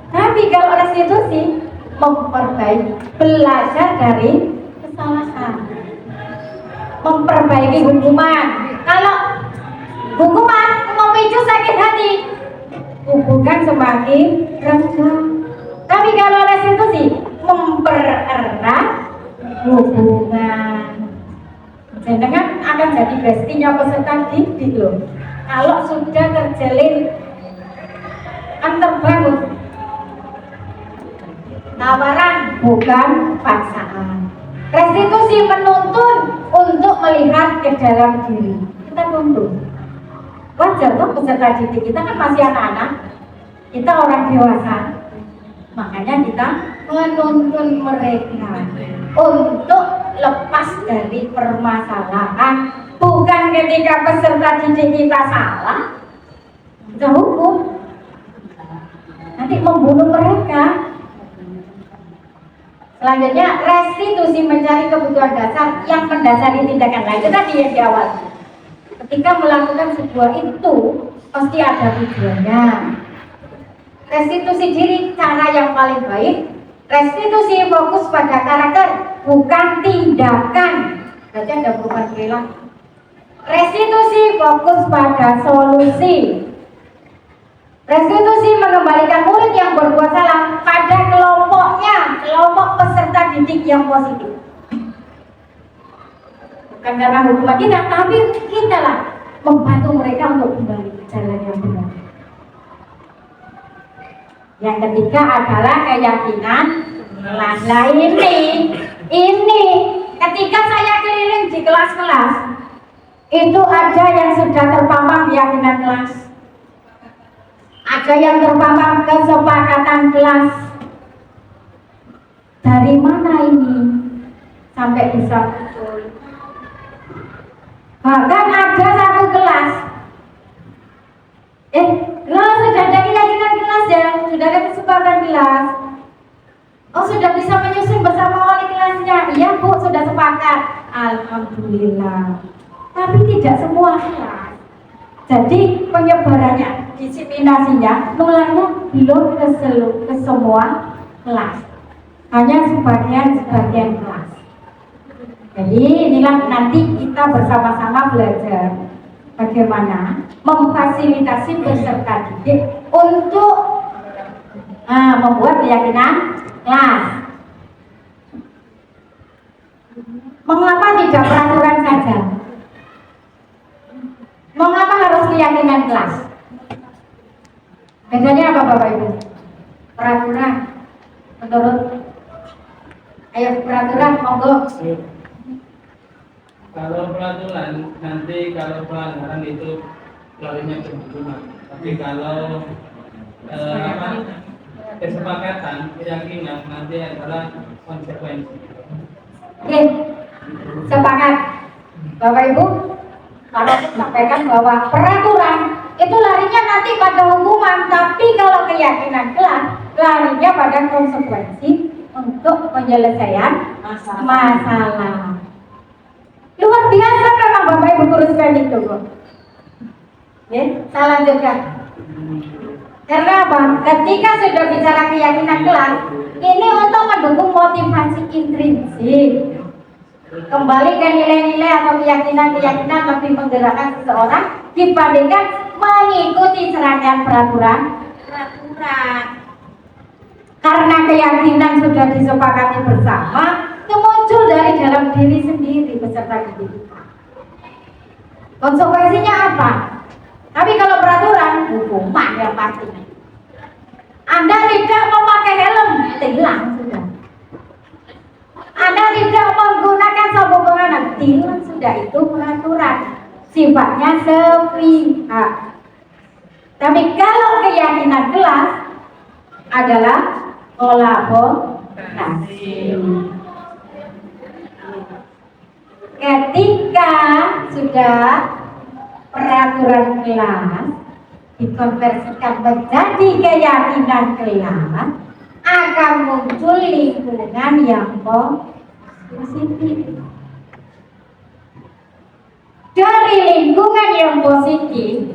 Tapi kalau restitusi, memperbaiki, belajar dari kesalahan, memperbaiki hukuman. Kalau hukuman memicu sakit hati, hubungan semakin renggang. Tapi kalau restitusi mempererat hubungan. Jangan akan jadi bestinya peserta didik loh. Kalau sudah terjalin kan terbangun tawaran bukan paksaan. Restitusi menuntun untuk melihat ke dalam diri. Kita nuntun. Wajar toh peserta didik kita kan masih anak-anak. Kita orang dewasa. Makanya kita menuntun mereka untuk lepas dari permasalahan. Bukan ketika peserta didik kita salah, kita hukum. Nanti membunuh mereka. Selanjutnya, restitusi mencari kebutuhan dasar yang mendasari tindakan lain. Itu tadi yang di awal. Ketika melakukan sebuah itu, pasti ada tujuannya. Restitusi diri cara yang paling baik. Restitusi fokus pada karakter, bukan tindakan. Berarti ada perubahan perilaku. Restitusi fokus pada solusi. Restitusi mengembalikan murid yang berbuat salah pada kelompoknya, kelompok peserta didik yang positif. Bukan karena hukuman kita, tapi kita lah membantu mereka untuk kembali ke jalan yang benar. Yang ketiga adalah keyakinan. Nah ini ketika saya keliling di kelas-kelas, itu ada yang sudah terpampang keyakinan kelas, ada yang terpampang kesepakatan kelas. Dari mana ini sampai bisa muncul? Bahkan ada satu kelas, sudah ada keyakinan kelas ya, sudah ada kesepakatan kelas. Oh sudah bisa menyusun bersama wali kelasnya. Iya Bu, sudah sepakat, alhamdulillah. Tapi tidak semua kelas. Jadi penyebarannya, diseminasinya, nularnya belum ke semua kelas. Hanya sebagian kelas. Jadi inilah nanti kita bersama-sama belajar bagaimana memfasilitasi peserta didik untuk membuat keyakinan kelas. Mengapa tidak peraturan saja? Mengapa harus keyakinan kelas? Bedanya apa Bapak Ibu? Peraturan menurut peraturan monggo. Kalau peraturan nanti kalau pelanggaran itu larinya ke hukuman. Tapi kalau kesepakatan keyakinan nanti adalah konsekuensi. Oke, sepakat Bapak Ibu. Kalau sampaikan bahwa peraturan itu larinya nanti pada hukuman, tapi kalau keyakinan kelas larinya pada konsekuensi untuk penyelesaian masalah. Luar biasa memang Bapak Ibu guru sekalian itu. Ya, saya lanjutkan. Karena apa? Ketika sudah bicara keyakinan kelas, ini untuk mendukung motivasi intrinsik. Kembali ke nilai-nilai atau keyakinan-keyakinan lebih menggerakkan seseorang dibandingkan mengikuti serangkaian peraturan. Karena keyakinan sudah disepakati bersama, itu muncul dari dalam diri sendiri peserta didik. Konsekuensinya apa? Tapi kalau peraturan, hukuman yang pasti. Anda tidak memakai helm, tilang sudah. Anda tidak menggunakan sabuk pengaman, tilang sudah. Itu peraturan, sifatnya sepihak. Tapi kalau keyakinan kelas adalah kolaborasi. Ketika sudah peraturan kelas dikonversikan menjadi keyakinan kelas, akan muncul lingkungan yang positif. Dari lingkungan yang positif,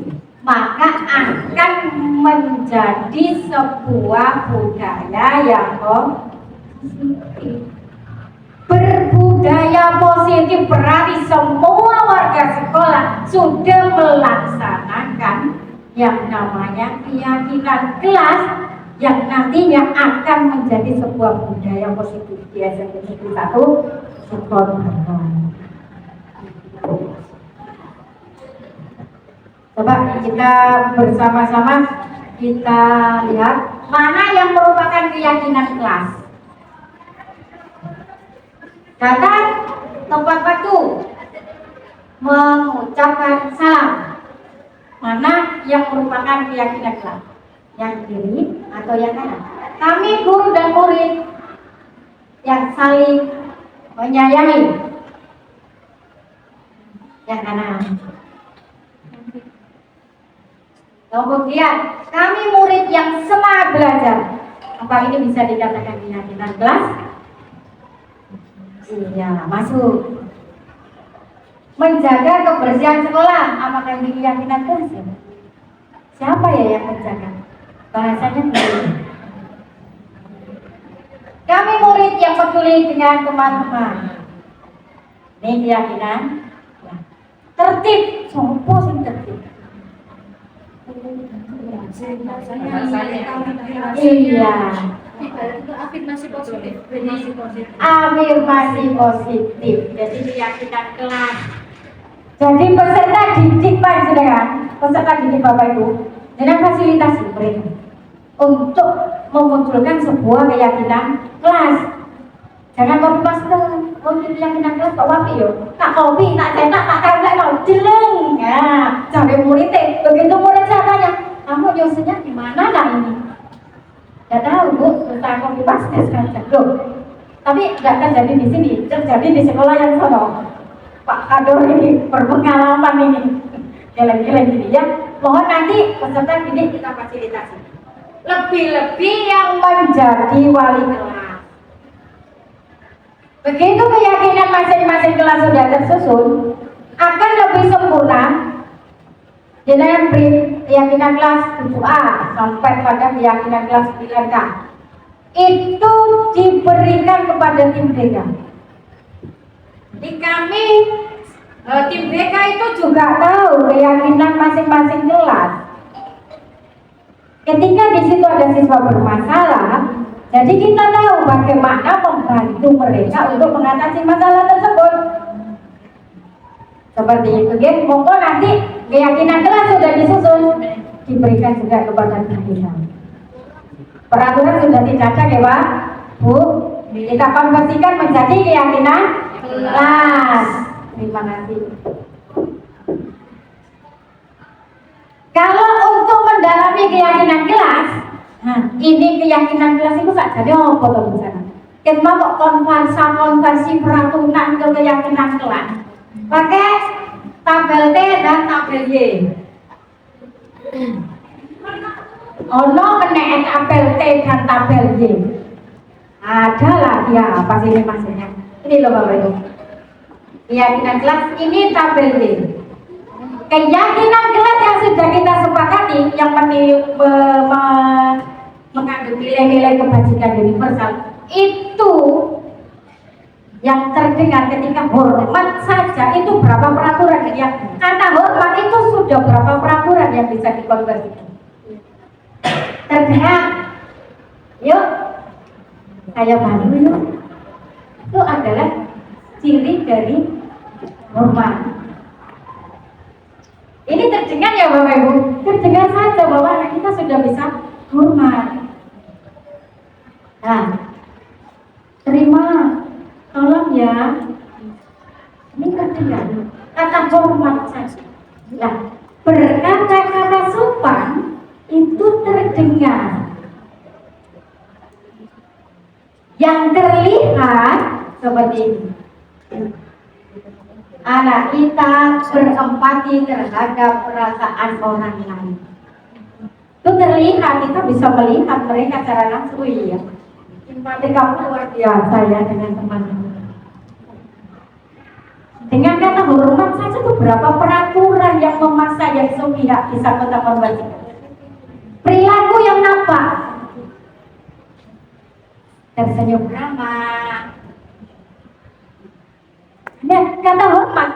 maka akan menjadi sebuah budaya yang positif. Berbudaya positif berarti semua warga sekolah sudah melaksanakan yang namanya keyakinan kelas yang nantinya akan menjadi sebuah budaya positif di SMP 1 sekolah. Coba kita bersama-sama kita lihat mana yang merupakan keyakinan kelas. Datang tempat waktu mengucapkan salam. Mana yang merupakan keyakinan kelas? Yang kiri atau yang kanan? Kami guru dan murid yang saling menyayangi. Yang kanan. Kemudian kami murid yang semangat belajar. Apa ini bisa dikatakan keyakinan kelas? Iya, masuk. Menjaga kebersihan sekolah, apakah ini keyakinan kelas? Siapa ya yang menjaga? Bahasanya begini. Kami murid yang peduli dengan teman-teman. Ini keyakinan. Tertib, sopo sing tertib. Iya. Afirmasi positif. Afirmasi positif. Jadi keyakinan kelas. Jadi peserta didik panjenengan, peserta didik Bapak Ibu, dengan fasilitasi mereka untuk memunculkan sebuah keyakinan kelas. Jangan kopi paste, kopi keyakinan kelas kok wapi yo. Tak kopi, tak cetak, tak kayak mau jeleng. Ya, cari murid. Begitu murid saya tanya, kamu nyusunnya gimana lah ini? Gak tahu Bu, tentang kopi paste saja. Loh, tapi gak terjadi di sini, terjadi di sekolah yang sono. Pak Kador ini berpengalaman ini, geleng-geleng gini ya. Mohon nanti peserta didik kita fasilitasi. Lebih-lebih yang menjadi wali kelas. Begitu keyakinan masing-masing kelas sudah tersusun, akan lebih sempurna. Jenengan beri keyakinan kelas 7A sampai pada keyakinan kelas 9K. Itu diberikan kepada tim BK. Di kami tim BK itu juga tahu keyakinan masing-masing kelas. Ketika di situ ada siswa bermasalah, jadi kita tahu bagaimana membantu mereka untuk mengatasi masalah tersebut. Seperti itu, guys. Monggo nanti keyakinan kelas sudah disusun, diberikan juga kepada pimpinan. Peraturan sudah dicatat ya Pak, Bu. Kita konversikan menjadi keyakinan kelas. Terima kasih. Kalau untuk mendalami keyakinan kelas, ini keyakinan kelas itu saja dia apa tuh misalnya? Kita kok konversi peraturan ke keyakinan kelas, pakai tabel T dan tabel Y. Ono kena tabel T dan tabel Y. Adalah ya apa sih ini maksudnya? Ini loh Bapak Ibu. Keyakinan kelas ini tabel Y. Keyakinan kelas yang sudah kita sepakati yang mengandung nilai-nilai kebajikan universal itu yang terdengar ketika hormat saja itu berapa peraturan ya? Kata hormat itu sudah berapa peraturan yang bisa dikonversikan? Terdengar? Yuk, saya bantu yuk. Itu adalah ciri dari hormat. Ini terdengar ya Bapak Ibu? Terdengar saja bahwa anak kita sudah bisa hormat. Nah, terima, tolong ya. Ini terdengar kata hormat saja. Nah, berkata-kata sopan itu terdengar. Yang terlihat seperti ini. Anak kita berempati terhadap perasaan orang lain. Itu terlihat, kita bisa melihat mereka secara langsung ya. Simpati kamu luar biasa ya dengan teman-teman. Dengan kata hormat saja itu berapa peraturan yang memaksa yang sepihak bisa kita konversikan. Perilaku yang nampak. Tersenyum ramah. Nah, kata hormat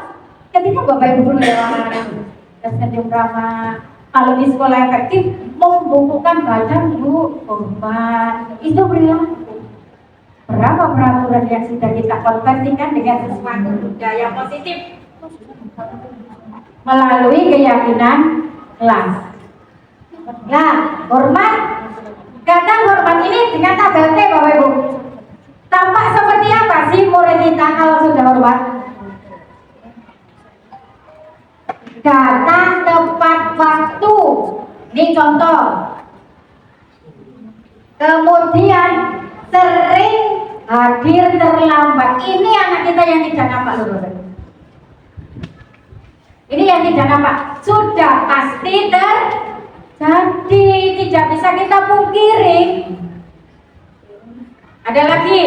ketika Bapak Ibu lewat tersenyum ramah, kalau di sekolah efektif membukukan badan Bu, hormat itu perilaku. Berapa peraturan yang sudah kita konversikan dengan sesuatu budaya positif melalui keyakinan kelas. Nah, hormat, kata hormat ini dengan tabel T Bapak Ibu tampak seperti apa sih murid kita kalau sudah hormat? Datang tepat waktu, ini contoh. Kemudian sering hadir terlambat. Ini anak kita yang tidak nampak loh. Ini yang tidak nampak. Sudah pasti terjadi, tidak bisa kita pungkiri. Ada lagi,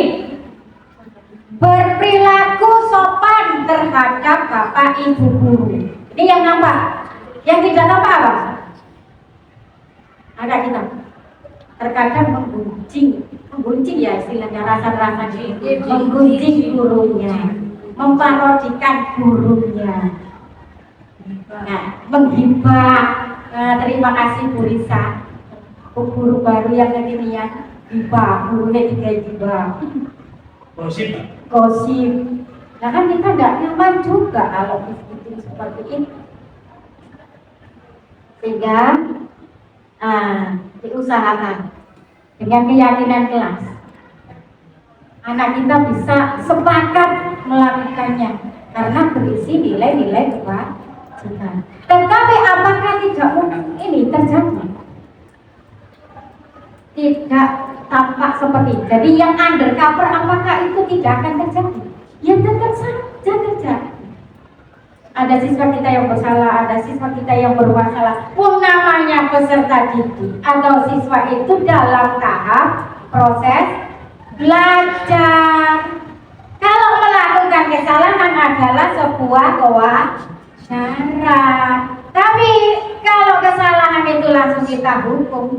berperilaku sopan terhadap bapak ibu guru. Ini yang nampak. Yang tidak nampak apa? Ada kita. Terkadang menggunjing ya istilahnya, rasa-rasa menggunjing gurunya, memparodikan gurunya. Nah, menghibah. Terima kasih Bu Risa, guru baru yang kekinian. Hibah, gurunya juga hibah. Gosip. Nah kan kita nggak nyaman juga kalau diskusi seperti ini. Sehingga diusahakan dengan keyakinan kelas. Anak kita bisa sepakat melakukannya karena berisi nilai-nilai kebajikan. Tetapi apakah tidak mungkin ini terjadi? Tidak tampak seperti itu. Jadi yang undercover apakah itu tidak akan terjadi? Ya tetap saja terjadi. Ada siswa kita yang bersalah, ada siswa kita yang bermasalah. Pun namanya peserta didik atau siswa itu dalam tahap proses belajar. Kalau kesalahan adalah sebuah kewajaran. Tapi kalau kesalahan itu langsung kita hukum,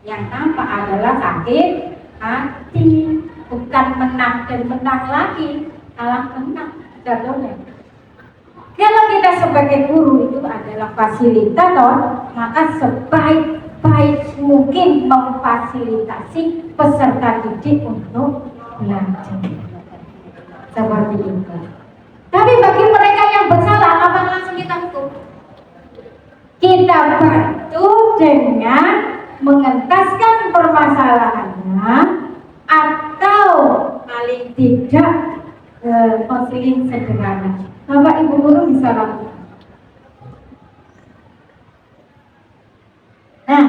yang nampak adalah sakit hati, bukan menang dan menang lagi, kalah menang jatuhnya. Kalau kita sebagai guru itu adalah fasilitator, maka sebaik-baik mungkin memfasilitasi peserta didik untuk belajar. Seperti itu. Tapi bagi mereka yang bersalah, apa langsung kita hukum? Kita bantu dengan mengentaskan permasalahannya, atau paling tidak konseling sederhana. Bapak Ibu guru bisa lakukan. Nah,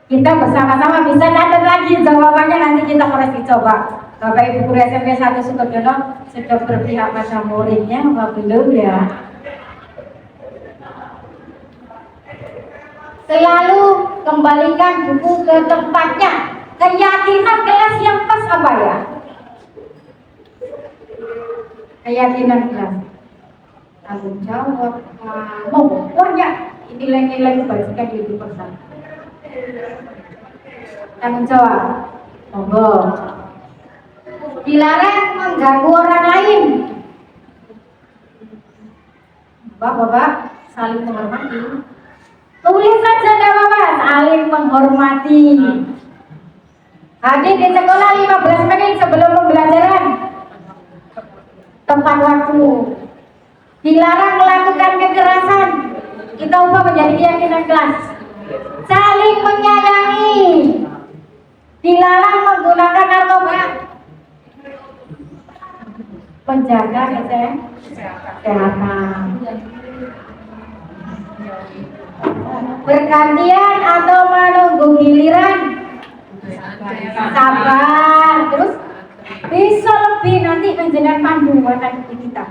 kita bersama-sama bisa catat lagi jawabannya, nanti kita koreksi coba. Bapak Ibu guru SMP 1 Sukodono sudah berpihak pada muridnya apa belum ya? Selalu kembalikan buku ke tempatnya. Keyakinan kelas yang pas apa ya? Keyakinan kelas. Tanggung jawab, pokoknya nilai-nilai kebajikan di hidup bersama. Tanggung jawab, monggo. Dilarang mengganggu orang lain. Bapak-bapak saling menghormati. Tulis saja tidak apa-apa, saling menghormati. Hadir di sekolah 15 menit sebelum pembelajaran. Tepat waktu. Dilarang melakukan kekerasan. Kita ubah menjadi keyakinan kelas. Saling menyayangi. Dilarang menggunakan narkoba. Menjaga kesehatan. Bergantian atau menunggu giliran. Sabar. Terus bisa lebih nanti menjadi panduan kita.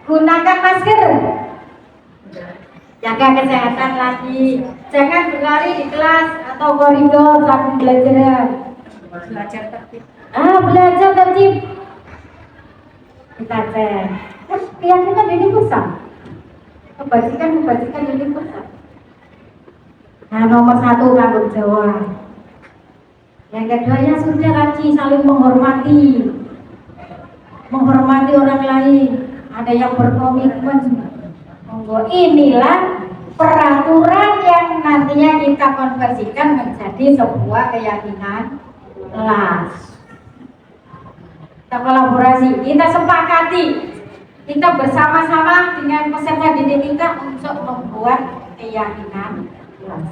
Gunakan masker. Jaga kesehatan lagi. Jangan berlari di kelas atau koridor saat pembelajaran. Belajar tertib. Belajar tertib. Kita cek. Keyakinan ini pusat. Kebajikan ini pusat. Nah, nomor 1 tanggung jawab. Yang kedua ya sudah lagi saling menghormati. Menghormati orang lain. Ada yang berkomitmen. Monggo, inilah peraturan yang nantinya kita konversikan menjadi sebuah keyakinan kelas. Kita kolaborasi, kita sepakati, kita bersama-sama dengan peserta didik kita untuk membuat keyakinan kelas.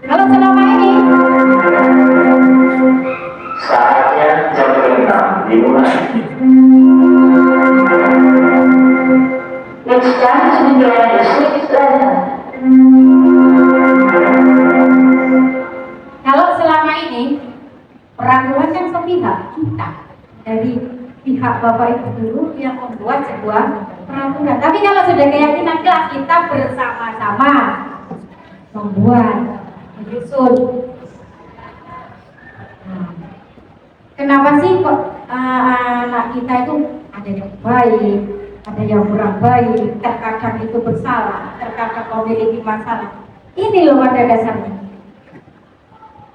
Kalau selama ini saatnya jam 6 dimulai. It's time to begin the sixth lesson. kalau selama ini peraturan yang sepihak kita dari pihak Bapak Ibu guru yang membuat sebuah peraturan. Tapi kalau sudah keyakinan kelas, kita bersama-sama membuat, menyusun. Kenapa sih kok anak kita itu ada yang baik, ada yang kurang baik, terkadang itu bersalah, terkadang memiliki masalah. Ini loh pada dasarnya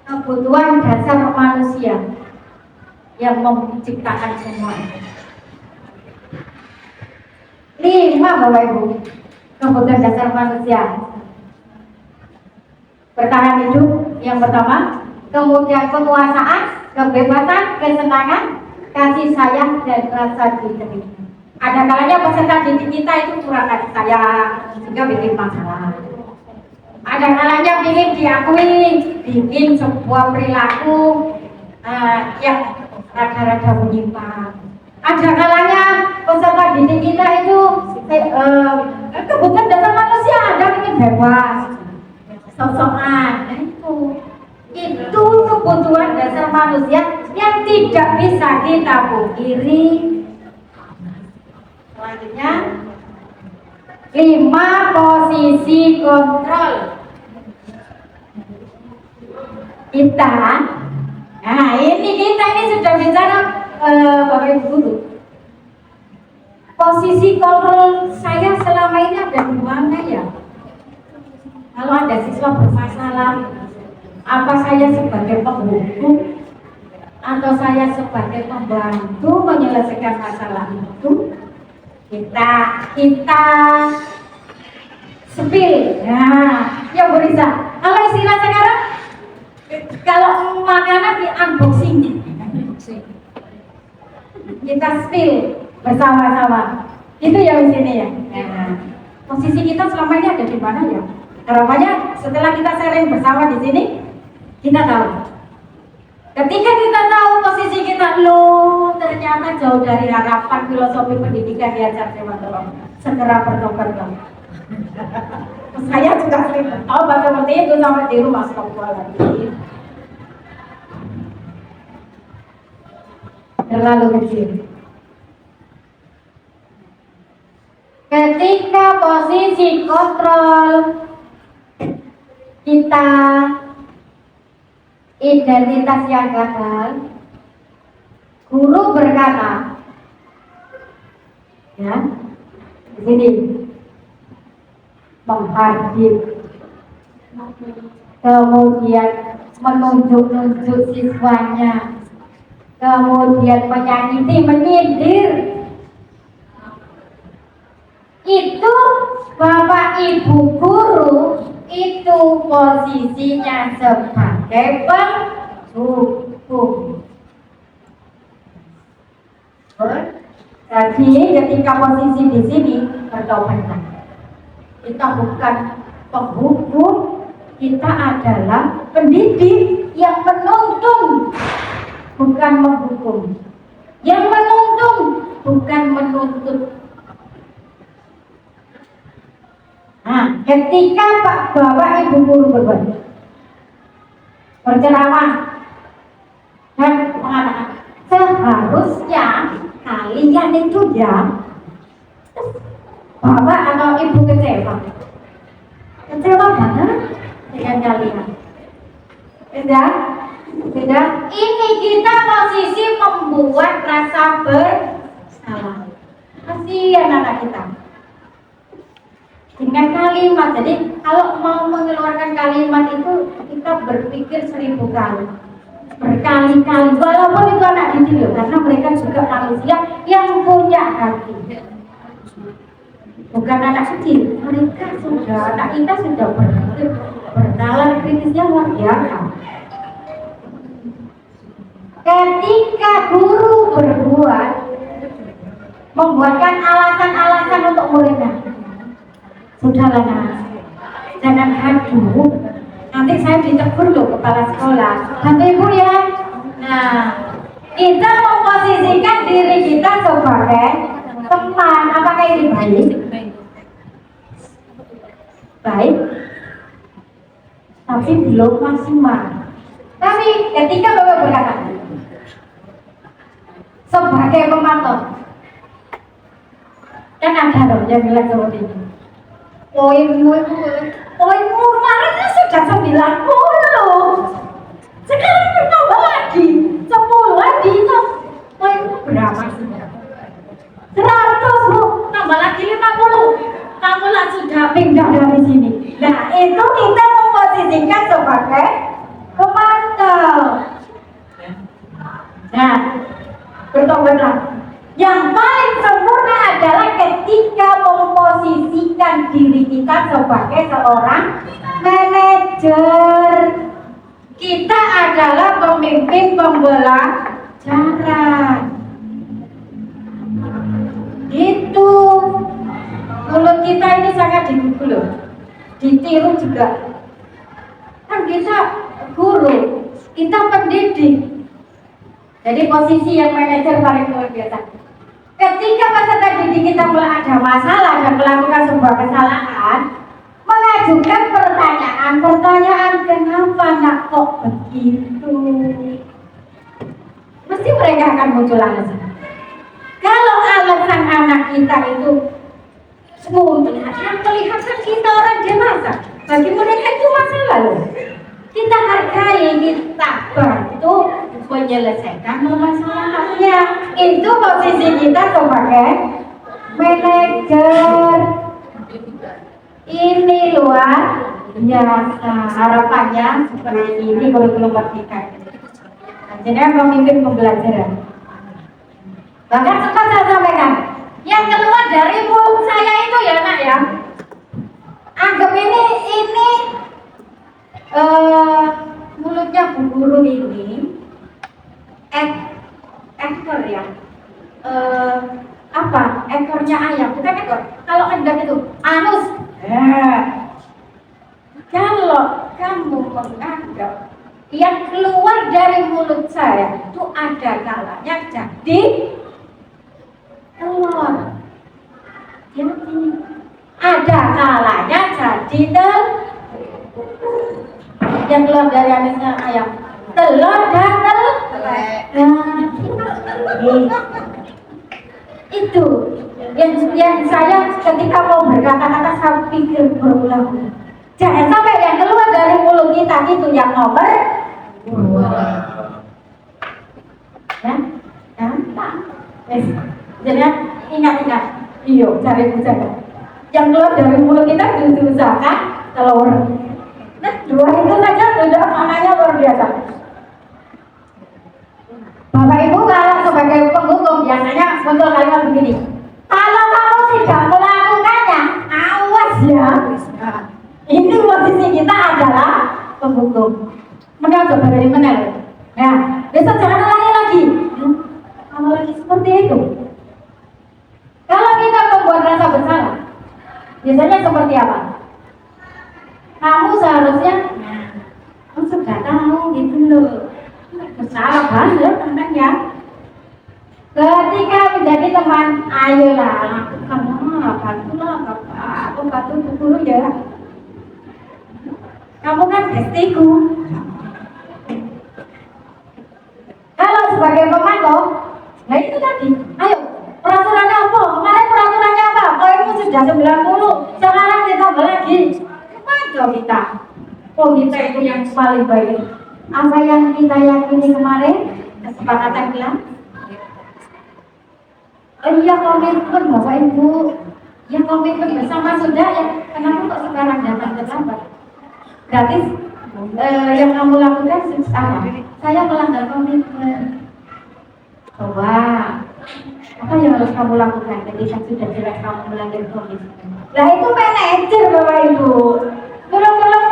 kebutuhan dasar manusia yang menciptakan semua. 5 Bapak Ibu, kebutuhan dasar manusia. Bertahan hidup yang pertama, kemudian penguasaan, kebebasan, kesenangan, kasih sayang, dan rasa diterima. Ada kalanya peserta didik kita itu kurang kasih sayang, sehingga bikin masalah. Ada kalanya ingin diakui, bikin sebuah perilaku yang rada-rada menyimpang. Ada kalanya peserta didik kita itu kebutuhan dasar manusia, ada ingin bebas, sosokan. Itu kebutuhan dasar manusia yang tidak bisa kita pungkiri. Selanjutnya 5 posisi kontrol kita. Nah ini kita ini sudah bicara Bapak Ibu guru. posisi kontrol saya selama ini ada di mana ya? Kalau ada siswa bermasalah, apa saya sebagai penghukum atau saya sebagai pembantu menyelesaikan masalah itu? Kita spill. Nah, ya Bu Risa. Kalau istilah sekarang, kalau makanan di unboxing, kita spill bersama-sama. Itu ya di sini ya. Nah, posisi kita selama ini ada di mana ya? Harapannya setelah kita sharing bersama di sini, kita tahu. Ketika kita tahu posisi kita, loh ternyata jauh dari harapan filosofi pendidikan diajar teman-teman. Segera bertobat dong. Saya juga sering tahu seperti itu sampai di rumah sekolah lagi. Terlalu kecil. Ketika posisi kontrol kita identitas yang gagal, guru berkata, ya, di sini menghadir, kemudian menunjuk-nunjuk siswanya, kemudian menyakiti, menyindir. Itu Bapak Ibu guru itu posisinya sebagai penghukum. Jadi ketika posisi di sini bertobatlah. Kita bukan penghukum, kita adalah pendidik yang menuntun, bukan menghukum. Yang menuntun, bukan menuntut. Nah, ketika Bapak Ibu guru berceramah dan mengatakan seharusnya kalian itu ya, Bapak atau Ibu kecewa banget dengan kalian. Sudah, ini kita posisi membuat rasa bersalah. Kasihan anak kita. Dengan kalimat, jadi kalau mau mengeluarkan kalimat itu kita berpikir 1000 kali, berkali-kali, walaupun itu anak didik, karena mereka juga manusia yang punya hati, bukan anak kecil. Mereka sudah, anak kita sudah bernalar kritisnya luar biasa. Ketika guru membuatkan alasan-alasan untuk muridnya, sudahlah Nas, jangan haduh, nanti saya ditegur loh kepala sekolah. Bantu Ibu ya. Nah, kita memposisikan diri kita sebagai teman. Apakah ini baik? Baik, tapi belum maksimal. Tapi ketika Bapak berkata sebagai pemantau, kan ada loh yang bilang seperti ini. Poinmu kemarin sudah 90, sekarang bertambah lagi 10 lagi. Poinmu berapa sih? 100 Bu, tambah lagi 50. Kamu lah sudah pindah dari sini. Nah, itu kita memposisikan sebagai pemantau. Nah, bertobatlah. Yang paling sempurna adalah ketika memposisikan diri kita sebagai seorang manajer. Kita adalah pemimpin pembelajaran. Itu mulut kita ini sangat ditiru, ditiru juga. Kan kita guru, kita pendidik. Jadi posisi yang manajer paling luar biasa. Ketika peserta didik kita mulai ada masalah dan melakukan sebuah kesalahan, mengajukan pertanyaan, kenapa nak kok begitu? Mesti mereka akan muncul alasan. Kalau alasan anak kita itu semua yang kelihatan kita orang dewasa, bagi mereka itu masalah loh. Kita hargai, kita bantu menyelesaikan masalahnya. Itu posisi kita sebagai manajer. Ini luar biasa. Harapannya seperti ini kurikulum merdeka. Jadi pemimpin pembelajaran. Bahkan sempat saya sampaikan, yang keluar dari mulut saya itu ya nak ya, anggap ini mulutnya Bu Guru ini ekor ya, ekornya ayam, bukan ekor. Kalau endang itu anus. Kalau kamu menganggap yang keluar dari mulut saya itu ada kalanya jadi telur. Jadi ada kalanya jadi yang keluar dari anusnya ayam, telur dan itu yang saya ketika mau berkata-kata saya pikir berulang. Jangan sampai yang keluar dari mulut kita itu yang nomor 2. Ya, gampang. Jadi ingat-ingat, iyo cari bujaga. Yang keluar dari mulut kita diusahakan telur. Nah, 2 itu saja sudah maknanya luar biasa. Bapak Ibu kalau sebagai penghukum biasanya muncul kalimat begini. Kalau kamu tidak melakukannya, awas ya. Ini posisi kita adalah penghukum. Menang coba dari mana? Nah, besok jangan ulangi lagi. Kalau lagi seperti itu. Kalau kita membuat rasa bersalah, biasanya seperti apa? Kamu seharusnya, sudah tahu gitu loh. Bersalah banget tentang ya. Ketika menjadi teman, ayolah lakukan, bantulah aku bantu guru ya. Kamu kan bestiku. Kalau sebagai pemantau, nah itu tadi. Ayo, peraturannya apa? Kemarin peraturannya apa? Oh itu sudah 90, sekarang ditambah lagi. Kemana kita? Oh kita itu yang paling baik. Apa yang kita yakini kemarin? Kesepakatan bilang. Iya komitmen Bapak Ibu. Ya komitmen bersama sudah ya. Kenapa kok sekarang datang terlambat? Gratis yang kamu lakukan apa? Saya melanggar komitmen. Coba apa yang harus kamu lakukan ketika sudah jelas kamu melanggar komitmen? Nah itu manajer Bapak Ibu. Belum telat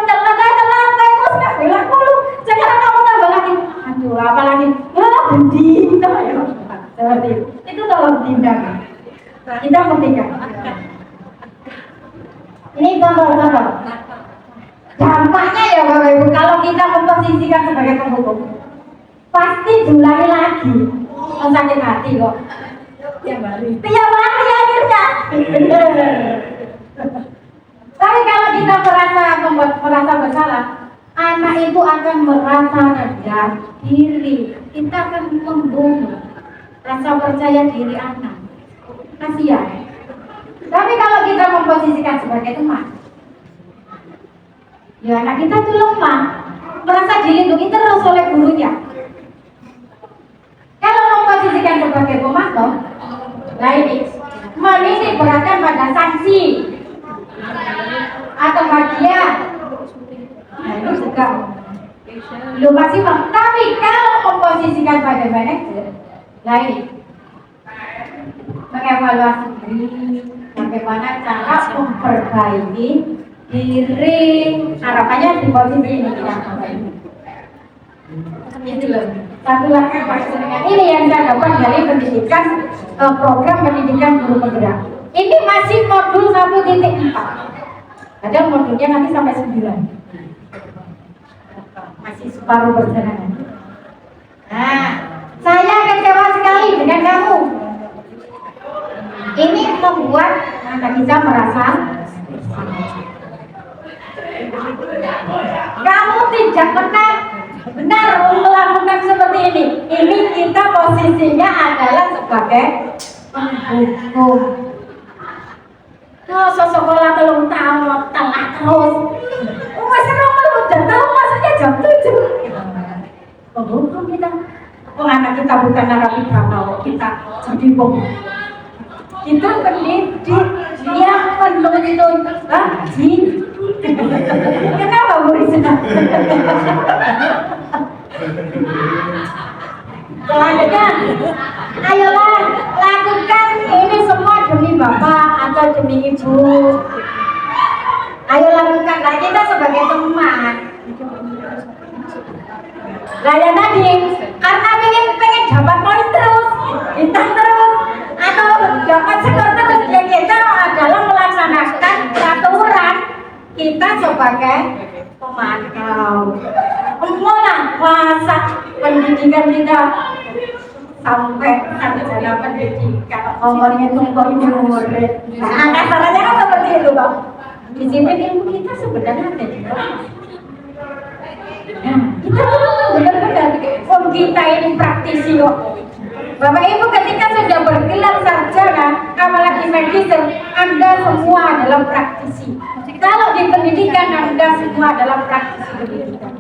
terus nggak bilang dulu. Sekarang kamu tambah lagi. Aduh apalagi bendina ya. Seperti itu tolong tindak. Kita mentindak. Ini contoh-contoh. Dampaknya ya Bapak Ibu, kalau kita memposisikan sebagai penghukum, pasti diulangi lagi. Sakit hati kok. Tiap hari akhirnya. Tapi kalau kita merasa bersalah, anak itu akan merasa rendah diri. Kita akan membunuh rasa percaya diri anak. Kasihan. Tapi kalau kita memposisikan sebagai teman, ya anak kita tuh lemah, merasa dilindungi terus oleh gurunya. Kalau memposisikan sebagai pemantau, nah ini menitik beratkan pada sanksi atau hadiah. Nah itu juga belum maksimal. Tapi kalau memposisikan pada manajer, nah ini mengevaluasi diri, bagaimana cara memperbaiki diri, harapannya di posisi ini tidak sampai ini. Itu loh. Satu lagi ini yang saya dapat dari pendidikan program pendidikan guru penggerak. Ini masih modul 1.4. Kadang modulnya nanti sampai 9. Masih separuh perjalanan. Nah, saya kecewa sekali dengan kamu. Ini membuat anak kita merasa kamu tidak benar melakukan seperti ini. Ini kita posisinya adalah sebagai penghukum. Kalau sekolah telung tahun telat terus, sekarang udah tahu masuknya jam 7. Penghukum kita, anak kita bukan narapidana, kita jadi penghukum. Kita pendidik. rajin. Kenapa Bu Risma? Selanjutnya, ayolah lakukan ini semua demi Bapak atau demi Ibu. Ayo lakukanlah, kita sebagai teman. Lah ya tadi, karena pengen dapat poin terus, bintang terus, atau dapat skor terus, ya kita adalah melaksanakan peraturan kita sebagai pemantau. Mengolah masa pendidikan kita sampai sarjana pendidikan, ngomongnya tunggu murid. Nah, kasarannya kan seperti itu, Bang. Disiplin ilmu kita sebenarnya ada di bawah. Nah, kita benar-benar, kita ini praktisi kok. Bapak Ibu ketika sudah bergelar sarjana, apalagi magister, Anda semua adalah praktisi. Kalau di pendidikan, Anda semua adalah praktisi pendidikan.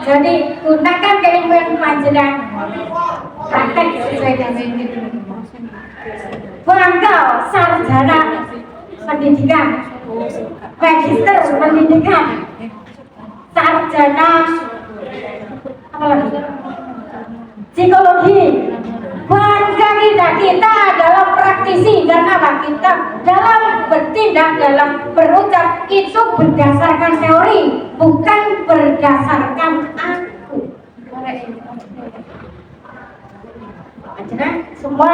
Jadi gunakan keilmuan panjenengan, praktek sesuai dengan itu. Bangkau sarjana pendidikan, magister pendidikan, sarjana apa lagi? Psikologi. Bangga kita adalah praktisi karena apa? Kita dalam bertindak, dalam berucap itu berdasarkan teori, bukan berdasarkan aku. Karena semua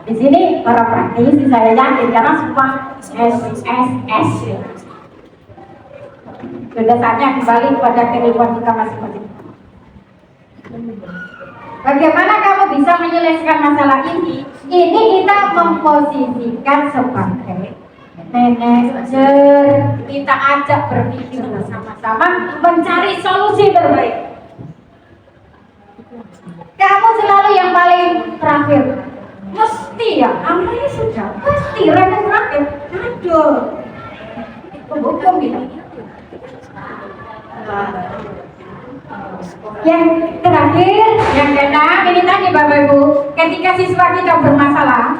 di sini para praktisi saya yakin karena semua SSS. Sudah saatnya kembali pada keilmuan kita masing-masing. Bagaimana kamu bisa menyelesaikan masalah ini? Ini kita memposisikan sebagai manajer. Kita ajak berpikir bersama-sama mencari solusi terbaik. Kamu selalu yang paling terakhir. Mesti ya, amalnya sudah pasti ranah terakhir. Aduh, hukum gitu. Yang terakhir, yang keenam, ini tadi Bapak Ibu, ketika siswa kita bermasalah,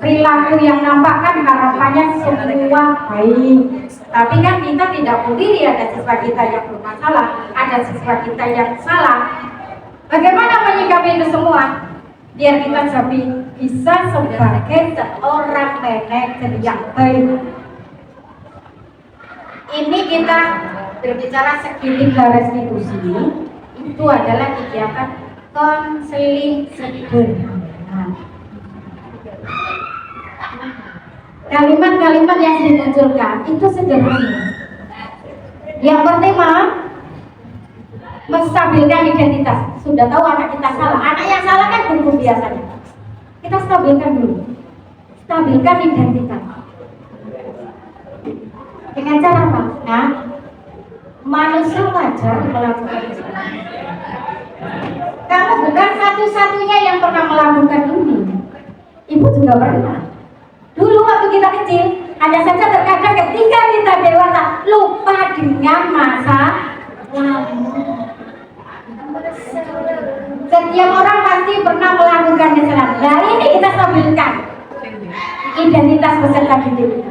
perilaku yang nampak kan harapannya semua baik. Tapi kan kita tidak pungkiri ada siswa kita yang bermasalah, ada siswa kita yang salah. Bagaimana menyikapi itu semua? Biar kita jadi bisa sebagai seorang manajer yang baik. Ini kita berbicara segitiga restitusi. Itu adalah kegiatan konseling sederhana. Kalimat-kalimat yang dimunculkan itu sederhana. Yang pertama, menstabilkan identitas. Sudah tahu anak kita salah. Anak yang salah kan gugup biasanya. Kita stabilkan dulu. Stabilkan identitas. Dengan cara apa? Nah, manusia wajar melakukan kesalahan. Kamu bukan satu-satunya yang pernah melakukan ini. Ibu juga pernah. Dulu waktu kita kecil, hanya saja terkadang ketika kita dewasa lupa dengan masa lalu. Setiap orang pasti pernah melakukan kesalahan. Dari ini kita stabilkan identitas peserta didik.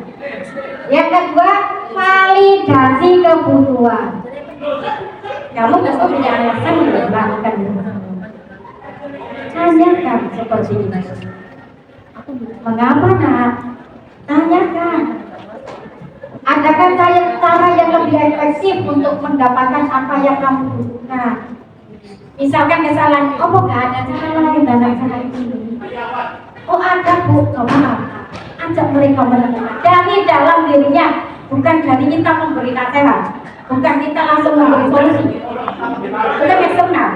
Yang kedua, validasi kebutuhan. Kamu tentu punya alasan untuk melakukan itu. Tanyakan seperti ini. Mengapa nak? Tanyakan. Adakah cara yang lebih efektif untuk mendapatkan apa yang kamu butuhkan? Misalkan kesalahan, oh nggak ada cara lain dalam cara ini. Oh ada bu, coba apa? Ajak mereka menemukan dari dalam dirinya, bukan dari kita memberi nasihat, bukan kita langsung memberi solusi, bukan eksternal,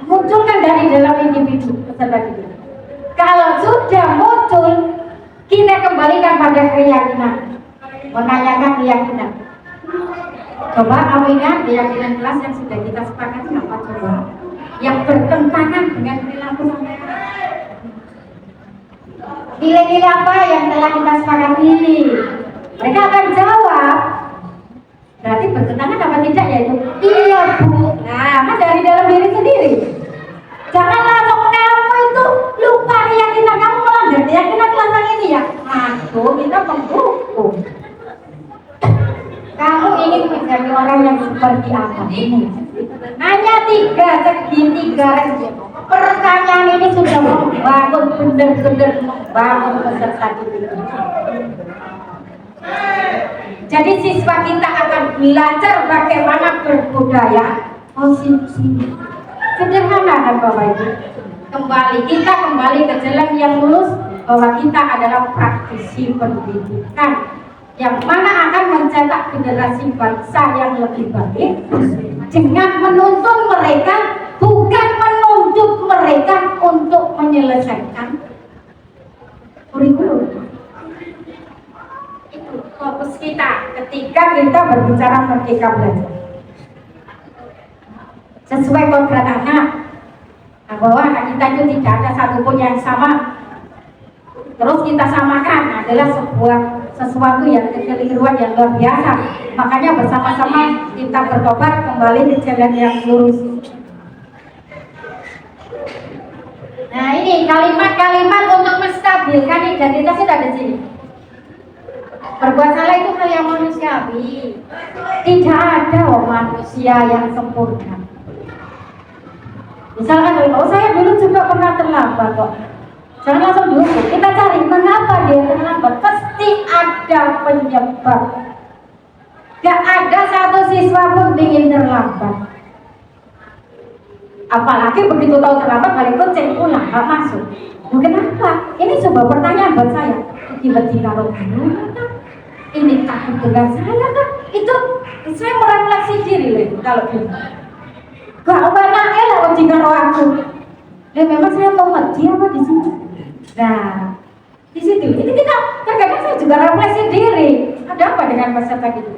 munculkan dari dalam individu peserta didik. Kalau sudah muncul, kita kembalikan pada keyakinan, menanyakan keyakinan. Coba kamu ingat keyakinan kelas yang sudah kita sepakati apa coba? Yang bertentangan dengan perilaku sampai nilai-nilai apa yang telah kita sepakati ini? Mereka akan jawab. Berarti bertentangan apa tidak ya itu? Iya bu. Nah, kan dari dalam diri sendiri. Jangan langsung kamu itu lupa keyakinan kamu melanggar keyakinan kelas ini ya. Aduh, kita menghukum. Kamu ingin menjadi orang yang seperti apa ini? Hanya segitiga pertanyaan ini sudah membangun benar-benar membangun peserta didik. Jadi siswa kita akan belajar bagaimana berbudaya positif. Sederhana kan Bapak Ibu? Kita kembali ke jalan yang lurus, bahwa kita adalah praktisi pendidikan yang mana akan mencetak generasi bangsa yang lebih baik dengan menuntun mereka, bukan menuntut mereka untuk menyelesaikan kurikulum. Itu fokus kita ketika kita berbicara merdeka belajar. Sesuai kodrat anak, bahwa anak kita itu tidak ada satupun yang sama. Terus kita samakan adalah sesuatu yang kekeliruan yang luar biasa. Makanya bersama-sama kita bertobat kembali ke jalan yang lurus. Nah ini kalimat-kalimat untuk menstabilkan identitas itu ada di sini. Berbuat salah itu hal yang manusiawi. Tidak ada manusia yang sempurna. Misalkan saya dulu juga pernah terlambat kok. Jangan langsung dulu, kita cari mengapa dia terlambat. Pasti ada penyebab. Gak ada satu siswa pun ingin terlambat. Apalagi begitu tahu terlambat balik kucing pulang, gak masuk. Kenapa? Ini sebuah pertanyaan buat saya. Tiba-tiba ini takut dengan saya kan? Itu saya merefleksi diri loh kalau gitu. Gak enak lah jika aku. Dan memang saya mau mati apa di sini. Nah, di situ ini kita terkadang saya juga refleksi diri. Ada apa dengan peserta gitu?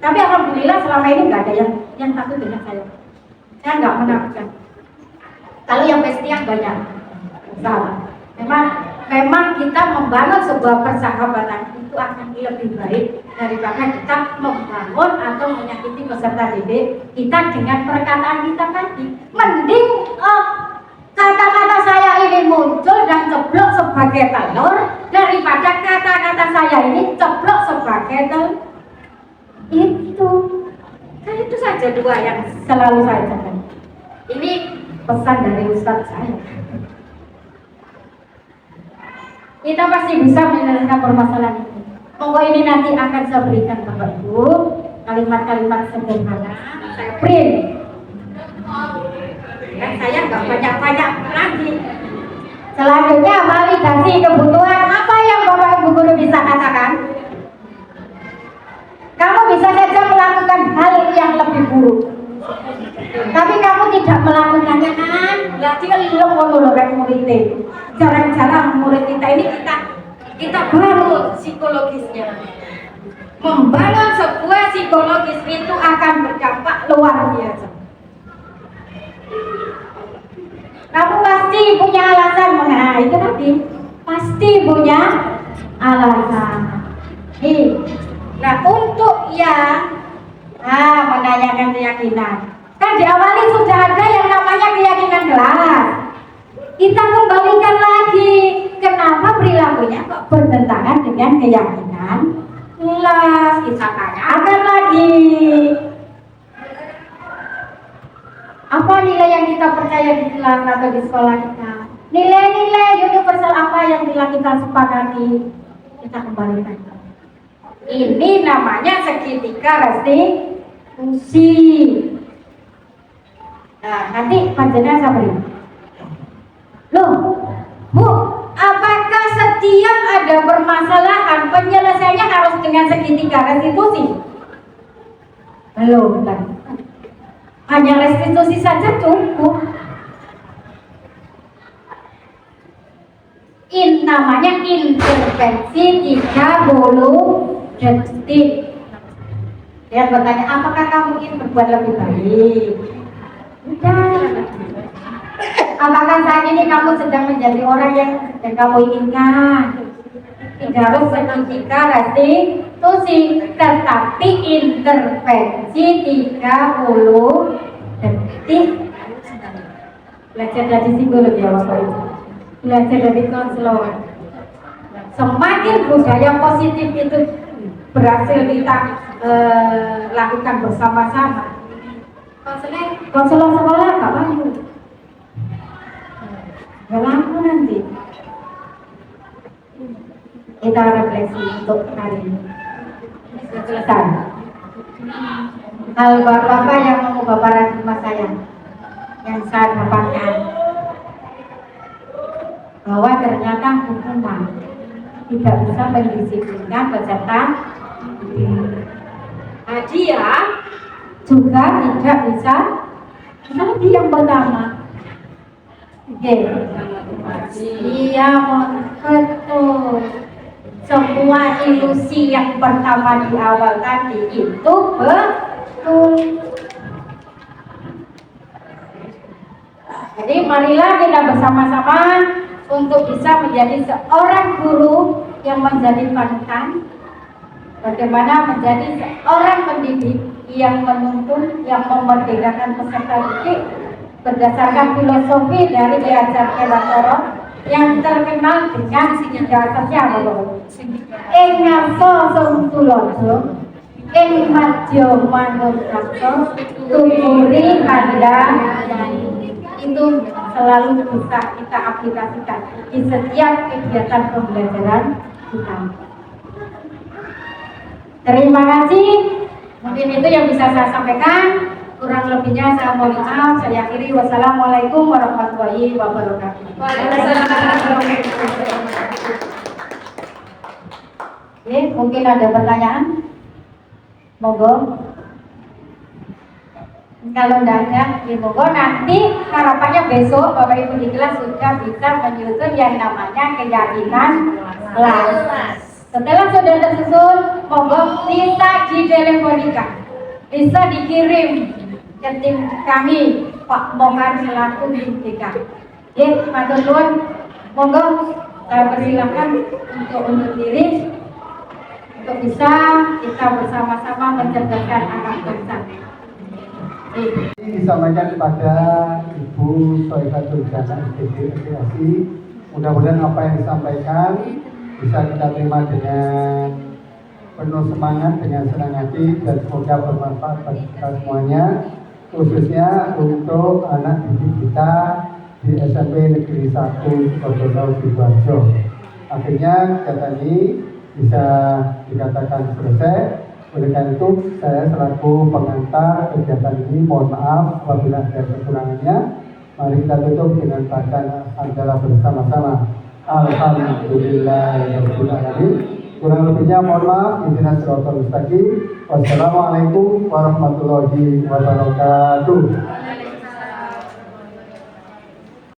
Tapi alhamdulillah selama ini nggak ada yang takut dengan saya. Saya nggak menakutkan. Kalau yang pestian banyak, salah. Memang kita membangun sebuah persahabatan itu akan lebih baik daripada kita membangun atau menyakiti peserta didik kita dengan perkataan kita tadi. Mending kata-kata saya ini muncul dan ceplok sebagai telur daripada kata-kata saya ini ceplok sebagai telur. Itu kan itu saja dua yang selalu saya jaga. Ini pesan dari Ustadz saya. Kita pasti bisa menyelesaikan permasalahan ini. Pokok ini nanti akan saya berikan Bapak Ibu kalimat-kalimat sederhana. Saya print. Kan saya nggak banyak-banyak lagi. Selanjutnya validasi kebutuhan. Apa yang Bapak Ibu guru bisa katakan? Kamu bisa saja melakukan hal yang lebih buruk, tapi kamu tidak melakukannya kan? Berarti kan murid. Jarang-jarang murid kita ini kita bangun psikologisnya. Membangun sebuah psikologis itu akan berdampak luar biasa. Kamu pasti punya alasan mengapa itu tadi. Pasti punya alasan. Nah untuk yang menanyakan keyakinan, kan diawali sudah ada yang namanya keyakinan kelas. Kita kembalikan lagi, kenapa perilakunya kok bertentangan dengan keyakinan kelas? Kita tanyakan lagi, apa nilai yang kita percaya di kelas atau di sekolah kita? Nilai-nilai universal apa yang telah kita sepakati? Kita kembalikan. Ini namanya segitiga restitusi. Nah, nanti panjenengan sabari. Loh, Bu, apakah setiap ada permasalahan penyelesaiannya harus dengan segitiga restitusi? Belum, kan? Hanya restitusi saja cukup. Namanya intervensi 30 detik. Dia bertanya, apakah kamu ingin berbuat lebih baik? Udah. Apakah saat ini kamu sedang menjadi orang yang kamu inginkan? Tidak harus segitiga restitusi, tetapi intervensi 30 detik. Belajar dari psikologi ya Bapak Ibu. Belajar dari konselor. Semakin budaya positif itu berhasil kita lakukan bersama-sama. Konselor sekolah gak mampu, gak mampu nanti. Kita refleksi untuk hari ini. Selesai. Hal baru apa yang mengubah paradigma saya? Yang saya dapatkan bahwa ternyata hukuman tidak bisa mendisiplinkan peserta didik. Hadiah juga tidak bisa. Nanti yang pertama, iya betul. Semua ilusi yang pertama di awal tadi itu betul. Jadi marilah kita bersama-sama untuk bisa menjadi seorang guru yang menjadi panutan, bagaimana menjadi seorang pendidik yang menuntun, yang memerdekakan peserta didik berdasarkan filosofi dari diajar Kelatoro yang terkenal dengan dasarnya bahwa ing ngarsa sumtulojo ing madya manungsa tumuri kandhang. Itu selalu bisa kita aplikasikan di setiap kegiatan pembelajaran kita. Terima kasih. Mungkin itu yang bisa saya sampaikan. Kurang lebihnya saya mohon maaf. Saya akhiri. Wassalamualaikum warahmatullahi wabarakatuh. Oke, mungkin ada pertanyaan? Monggo. Kalau tidak ada, ya monggo. Nanti harapannya besok Bapak Ibu di kelas sudah bisa menyusun yang namanya keyakinan kelas. Setelah sudah tersusun, monggo bisa diteleponika, bisa dikirim ke tim kami Pak Mohar selaku tim TK. Ya, matur nuwun. Monggo saya persilakan untuk undur diri untuk bisa kita bersama-sama mencerdaskan anak bangsa. Ini disampaikan kepada Ibu Soifatul Jana SPG. Mudah-mudahan apa yang disampaikan bisa kita terima dengan penuh semangat, dengan senang hati, dan semoga bermanfaat bagi kita semuanya, khususnya untuk anak didik kita di SMP Negeri 1 Kodono Sidoarjo. Akhirnya kegiatan ini bisa dikatakan selesai. Oleh karena itu, saya selaku pengantar kegiatan ini mohon maaf apabila ada kekurangannya. Mari kita tutup dengan bacaan hamdalah bersama-sama. Alhamdulillahirabbil alamin. Kurang lebihnya mohon maaf. Ihdinas siratal mustaqim. Wassalamualaikum warahmatullahi wabarakatuh.